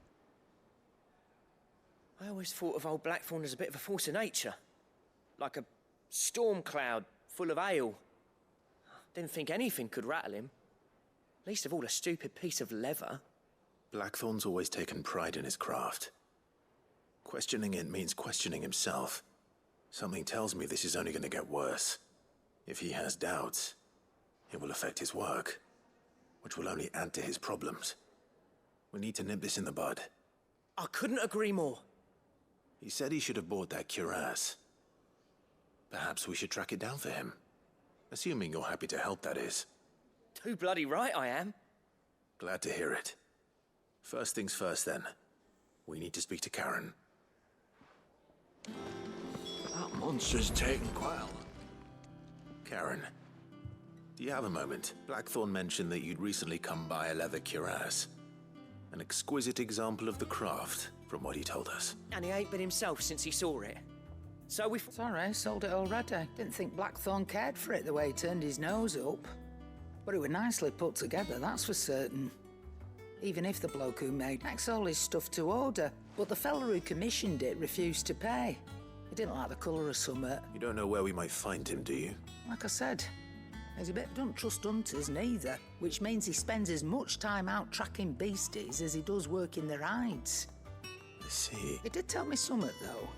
I always thought of old Blackthorn as a bit of a force of nature. Like a storm cloud full of ale. Didn't think anything could rattle him. Least of all a stupid piece of leather. Blackthorn's always taken pride in his craft. Questioning it means questioning himself. Something tells me this is only going to get worse. If he has doubts, it will affect his work, which will only add to his problems. We need to nip this in the bud. I couldn't agree more. He said he should have bought that cuirass. Perhaps we should track it down for him. Assuming you're happy to help, that is. Too bloody right I am. Glad to hear it. First things first, then. We need to speak to Karen. That monster's taken quite a lot. Karen, do you have a moment? Blackthorn mentioned that you'd recently come by a leather cuirass. An exquisite example of the craft, from what he told us. And he ain't been himself since he saw it. So we... Sorry, sold it already. Didn't think Blackthorn cared for it the way he turned his nose up. But it was nicely put together, that's for certain. Even if the bloke who made makes all his stuff to order. But the fella who commissioned it refused to pay. He didn't like the colour of summit. You don't know where we might find him, do you? Like I said, As a bit don't trust hunters neither, which means he spends as much time out tracking beasties as he does working their hides. I see. He did tell me something though.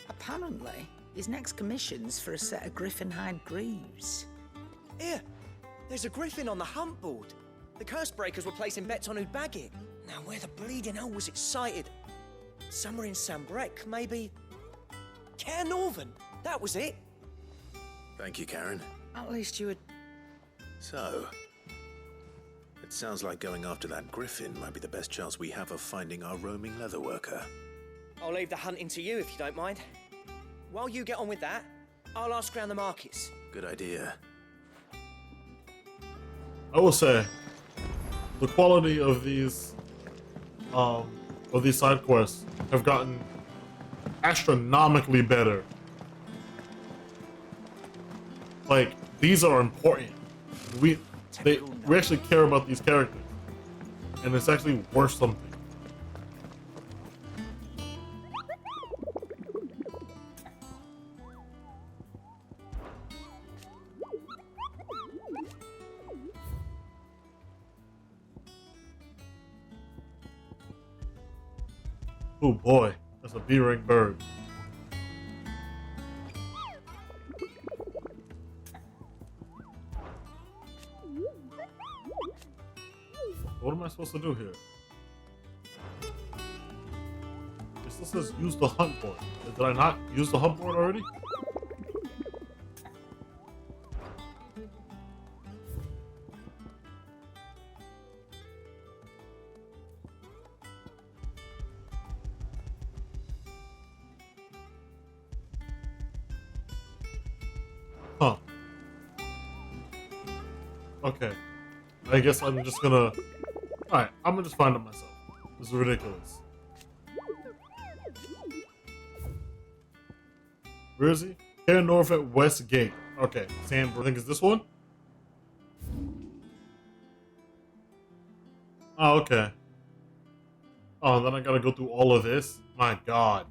Apparently, his next commission's for a set of griffin hide greaves. Here, there's a griffin on the hunt board. The curse breakers were placing bets on who'd bag it. Now, where the bleeding hell was it sighted? Somewhere in Sambrec, maybe. Care Northern, that was it. Thank you, Karen. At least you would. So, it sounds like going after that griffin might be the best chance we have of finding our roaming leatherworker. I'll leave the hunting to you if you don't mind. While you get on with that, I'll ask around the markets. Good idea. I will say, the quality of these side quests have gotten astronomically better. Like, these are important. We actually care about these characters, and it's actually worth something. Oh boy, that's a B-rank bird. What am I supposed to do here? It still says use the hunt board. Did I not use the hunt board already? Huh. Okay. I guess I'm just gonna... Alright, I'm gonna just find it myself. This is ridiculous. Where is he? Here north at West Gate. Okay, Sam, I think it's this one? Oh, okay. Oh, then I gotta go through all of this? My god.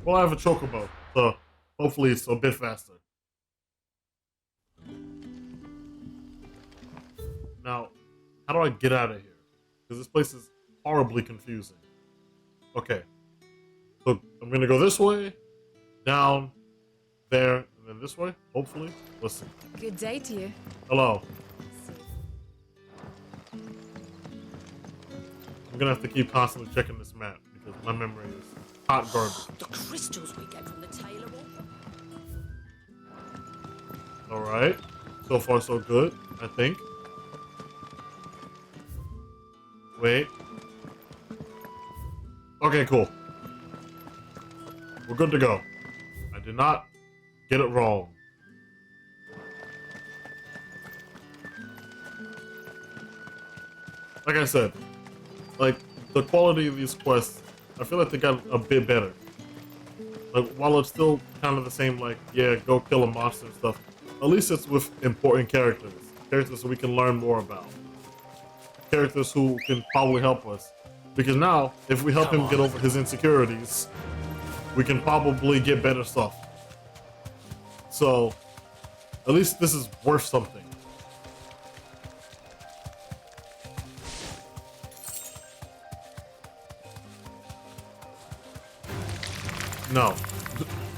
Well, I have a chocobo, so hopefully it's a bit faster. Now, how do I get out of here? Because this place is horribly confusing. Okay. So, I'm gonna go this way, down, there, and then this way, hopefully. Let's see. Good day to you. Hello. I'm gonna have to keep constantly checking this map because my memory is hot garbage. The crystals we get from the Tailor Wall. Alright. So far, so good, I think. Wait. Okay, cool. We're good to go. I did not get it wrong. Like I said, like, the quality of these quests, I feel like they got a bit better. Like, while it's still kind of the same, like, yeah, go kill a monster and stuff, at least it's with important characters. Characters we can learn more about. Characters who can probably help us. Because now, if we help him get over his insecurities, we can probably get better stuff. So, at least this is worth something. No,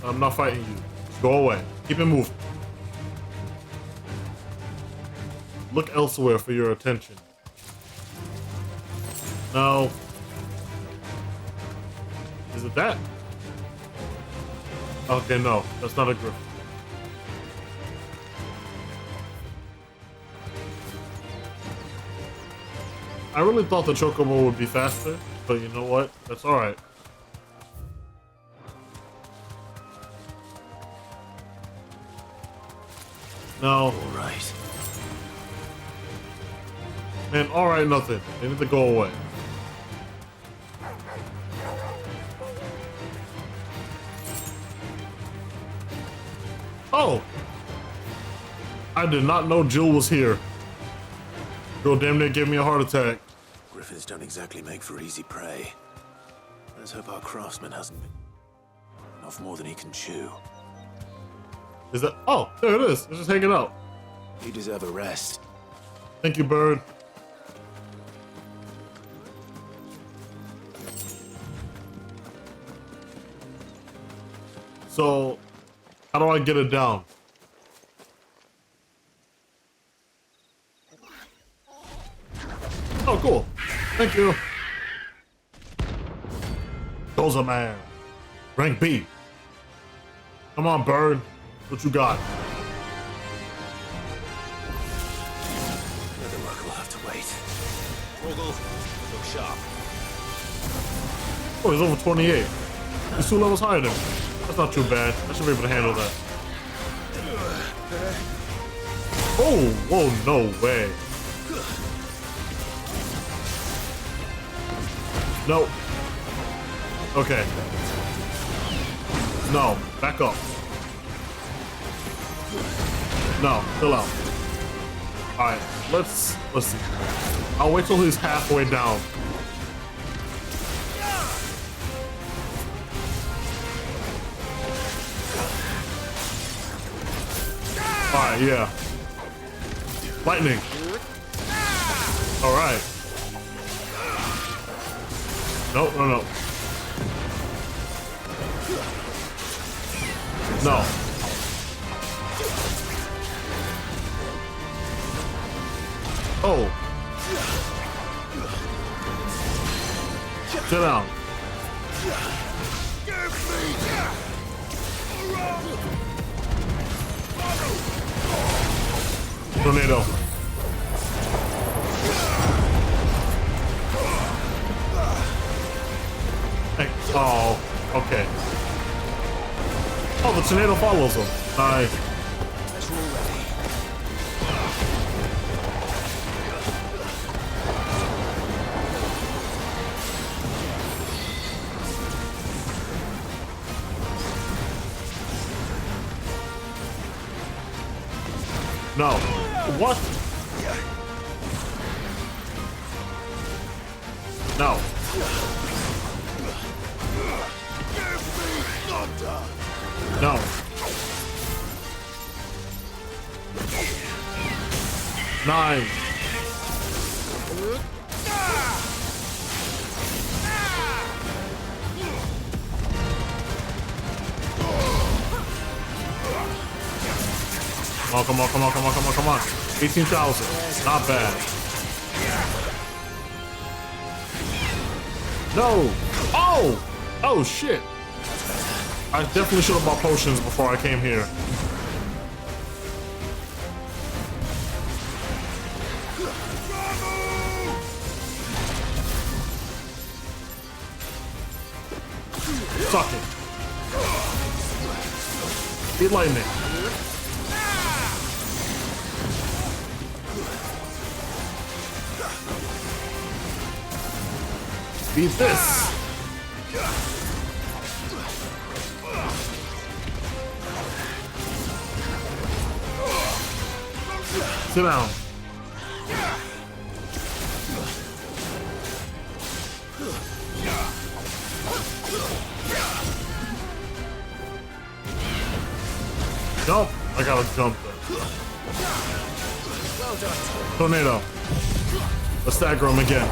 I'm not fighting you. Go away. Keep it moving. Look elsewhere for your attention. No. Is it that? Okay, no. That's not a griffin. I really thought the chocobo would be faster, but you know what? That's alright. No. Alright. Man, alright nothing. They need to go away. Oh! I did not know Jill was here. Girl damn near gave me a heart attack. Griffins don't exactly make for easy prey. Let's hope our craftsman hasn't been off more than he can chew. Is that? Oh, there it is. It's just hanging out. You deserve a rest. Thank you, bird. So, how do I get it down? Oh, cool. Thank you. Dozer man. Rank B. Come on, bird. What you got? Another luck will have to wait. Rogel, look sharp. Oh, he's over 28. He's 2 levels higher than me. That's not too bad. I should be able to handle that. Oh, whoa, no way. No. Okay. No, back up. No, chill out. Alright, let's see. I'll wait till he's halfway down. Alright, yeah. Lightning. Alright. No, no, no. No. Oh. Sit down. Tornado. Hey. Oh, okay. Oh, the tornado follows him. Nice. No. What? No. No. Nine. Oh, come on, come on, come on, come on, come on. 18,000. Not bad. No. Oh! Oh, shit. I definitely should have bought potions before I came here. Suck it. Beat lightning. Beat this. Sit down. Jump. I gotta jump though. Well done. Tornado. Let's stagger him again.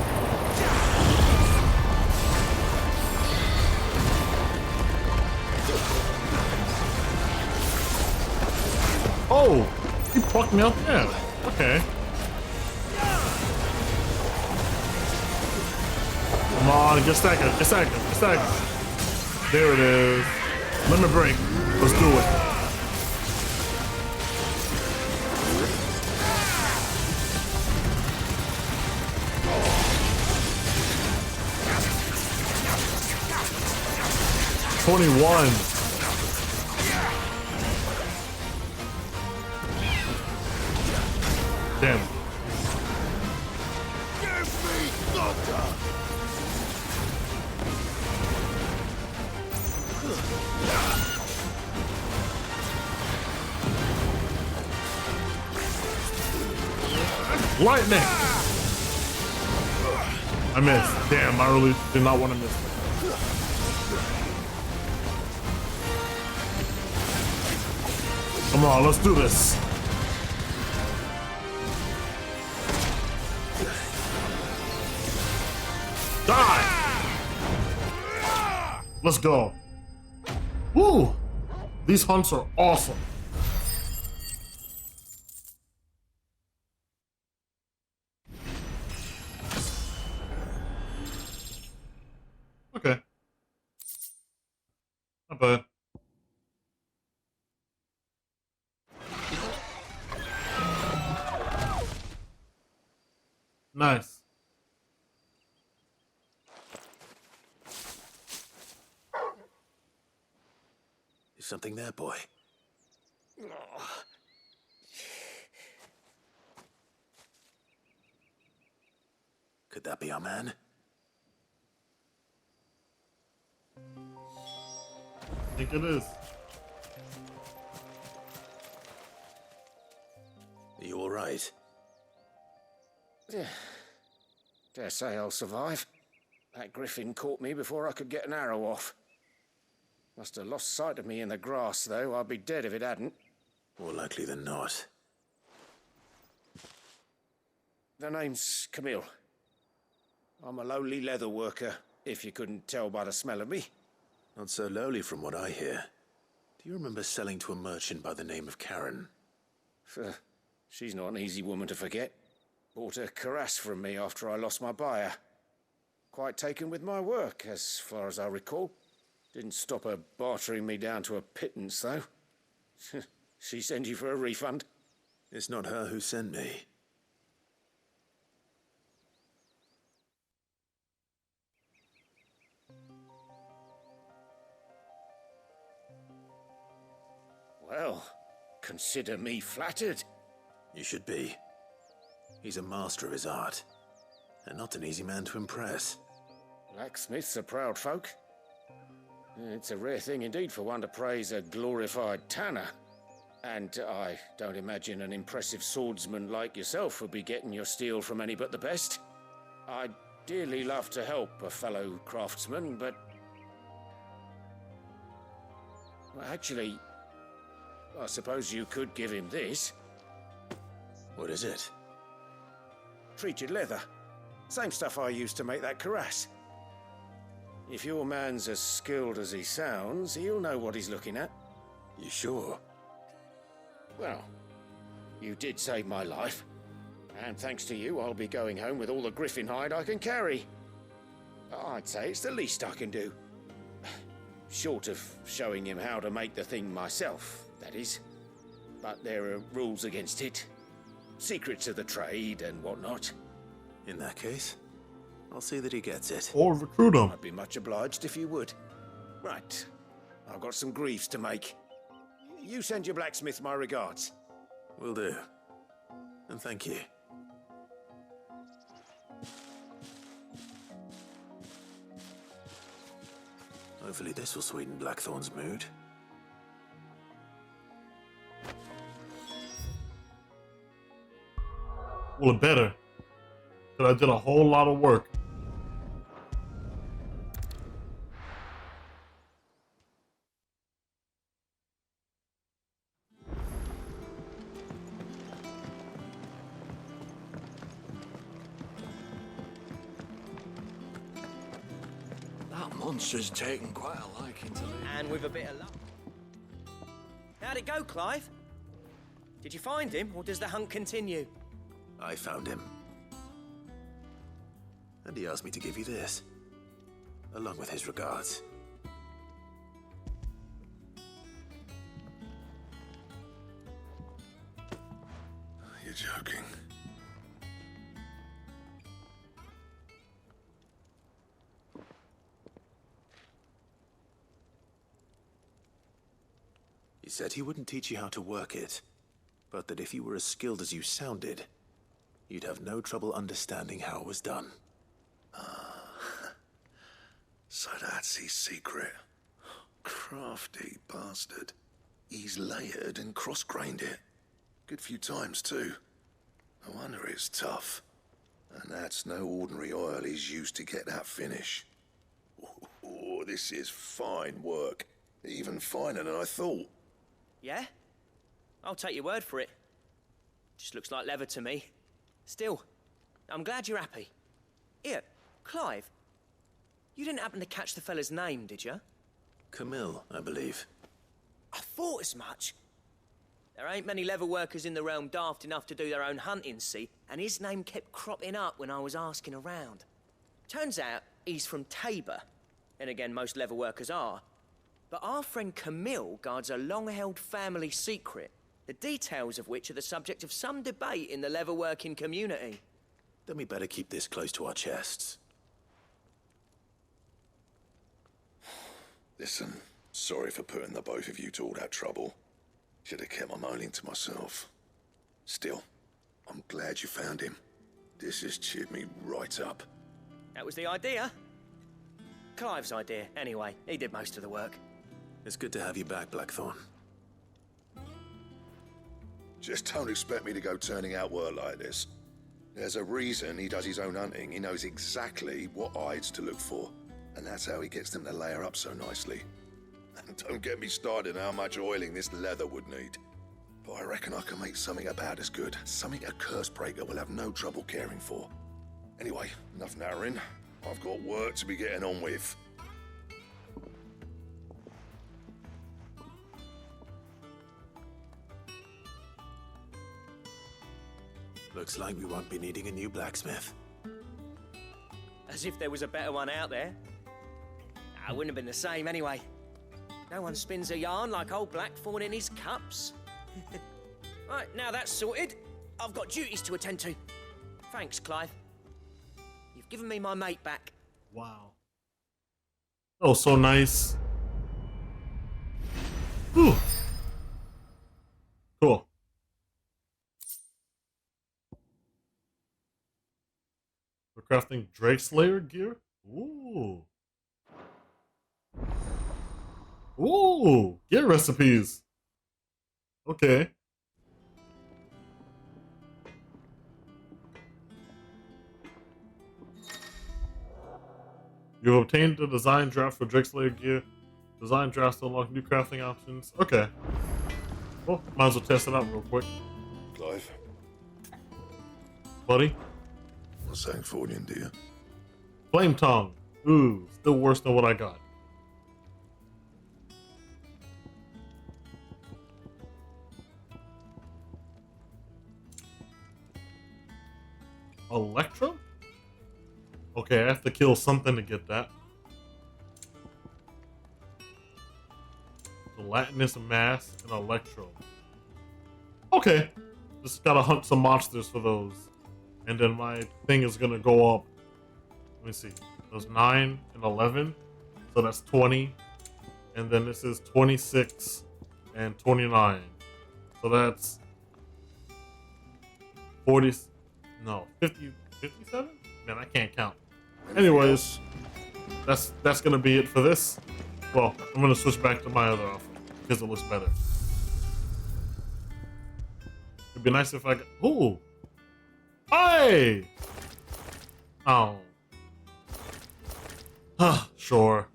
Oh! He fucked me up? Yeah. Okay. Come on, get staggered, get staggered, get staggered. There it is. Limit break. Let's do it. $21. Damn. Give me thunder! Lightning! I missed. Damn, I really did not want to miss. Come on, let's do this. Die! Let's go. Woo! These hunts are awesome. Okay. Not bad. Nice. Is something there, boy? Could that be our man? I think it is. Are you all right? Dare say I'll survive. That griffin caught me before I could get an arrow off. Must have lost sight of me in the grass, though. I'd be dead if it hadn't. More likely than not. The name's Camille. I'm a lowly leather worker, if you couldn't tell by the smell of me. Not so lowly from what I hear. Do you remember selling to a merchant by the name of Karen? She's not an easy woman to forget. Bought a cuirass from me after I lost my buyer. Quite taken with my work, as far as I recall. Didn't stop her bartering me down to a pittance, though. She sent you for a refund? It's not her who sent me. Well, consider me flattered. You should be. He's a master of his art, and not an easy man to impress. Blacksmiths are proud folk. It's a rare thing indeed for one to praise a glorified tanner. And I don't imagine an impressive swordsman like yourself would be getting your steel from any but the best. I'd dearly love to help a fellow craftsman, but... Well, actually, I suppose you could give him this. What is it? Treated leather. Same stuff I used to make that cuirass. If your man's as skilled as he sounds, he'll know what he's looking at. You sure? Well, you did save my life. And thanks to you, I'll be going home with all the griffin hide I can carry. I'd say it's the least I can do. Short of showing him how to make the thing myself, that is. But there are rules against it. Secrets of the trade and whatnot. In that case, I'll see that he gets it. Or recruit him. I'd be much obliged if you would. Right. I've got some greaves to make. You send your blacksmith my regards. Will do. And thank you. Hopefully this will sweeten Blackthorn's mood. Well, it better. But I did a whole lot of work. That monster's taken quite a liking to me. And with a bit of luck. How'd it go, Clive? Did you find him, or does the hunt continue? I found him. And he asked me to give you this, along with his regards. You're joking. He said he wouldn't teach you how to work it, but that if you were as skilled as you sounded, you'd have no trouble understanding how it was done. So that's his secret. Crafty bastard. He's layered and cross-grained it. Good few times, too. No wonder it's tough. And that's no ordinary oil he's used to get that finish. Oh, this is fine work. Even finer than I thought. Yeah? I'll take your word for it. Just looks like leather to me. Still, I'm glad you're happy. Here, Clive. You didn't happen to catch the fella's name, did you? Camille, I believe. I thought as much. There ain't many leather workers in the realm daft enough to do their own hunting, see? And his name kept cropping up when I was asking around. Turns out he's from Tabor. And again, most leather workers are. But our friend Camille guards a long-held family secret, the details of which are the subject of some debate in the leather-working community. Then we better keep this close to our chests. Listen, sorry for putting the both of you to all that trouble. Should have kept my moaning to myself. Still, I'm glad you found him. This has cheered me right up. That was the idea. Clive's idea, anyway. He did most of the work. It's good to have you back, Blackthorn. Just don't expect me to go turning out work like this. There's a reason he does his own hunting. He knows exactly what hides to look for. And that's how he gets them to layer up so nicely. And don't get me started on how much oiling this leather would need. But I reckon I can make something about as good. Something a Cursebreaker will have no trouble caring for. Anyway, enough narrowing. I've got work to be getting on with. Looks like we won't be needing a new blacksmith. As if there was a better one out there. I wouldn't have been the same anyway. No one spins a yarn like old Blackthorn in his cups. Right, now that's sorted, I've got duties to attend to. Thanks, Clive. You've given me my mate back. Wow. Oh, so nice. Whew. Cool. We're crafting Drake Slayer gear? Ooh. Ooh, gear recipes. Okay. You've obtained the design draft for Drake Slayer gear. Design drafts to unlock new crafting options. Okay. Well, might as well test it out real quick. Clive. Buddy? What's saying for you, dear? Flame Tongue. Ooh, still worse than what I got. Electrum? Okay, I have to kill something to get that. Gelatinous mass and Electro. Okay. Just gotta hunt some monsters for those. And then my thing is gonna go up. Let me see. Those 9 and 11. So that's 20. And then this is 26 and 29. So that's 40. No, 50, 57? Man, I can't count. Anyways, that's gonna be it for this. Well, I'm gonna switch back to my other outfit because it looks better. It'd be nice if I got. Ooh! Hey! Oh. Sure.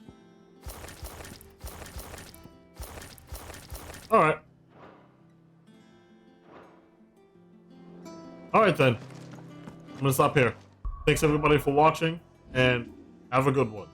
Alright. Alright then. I'm gonna stop here. Thanks everybody for watching, and have a good one.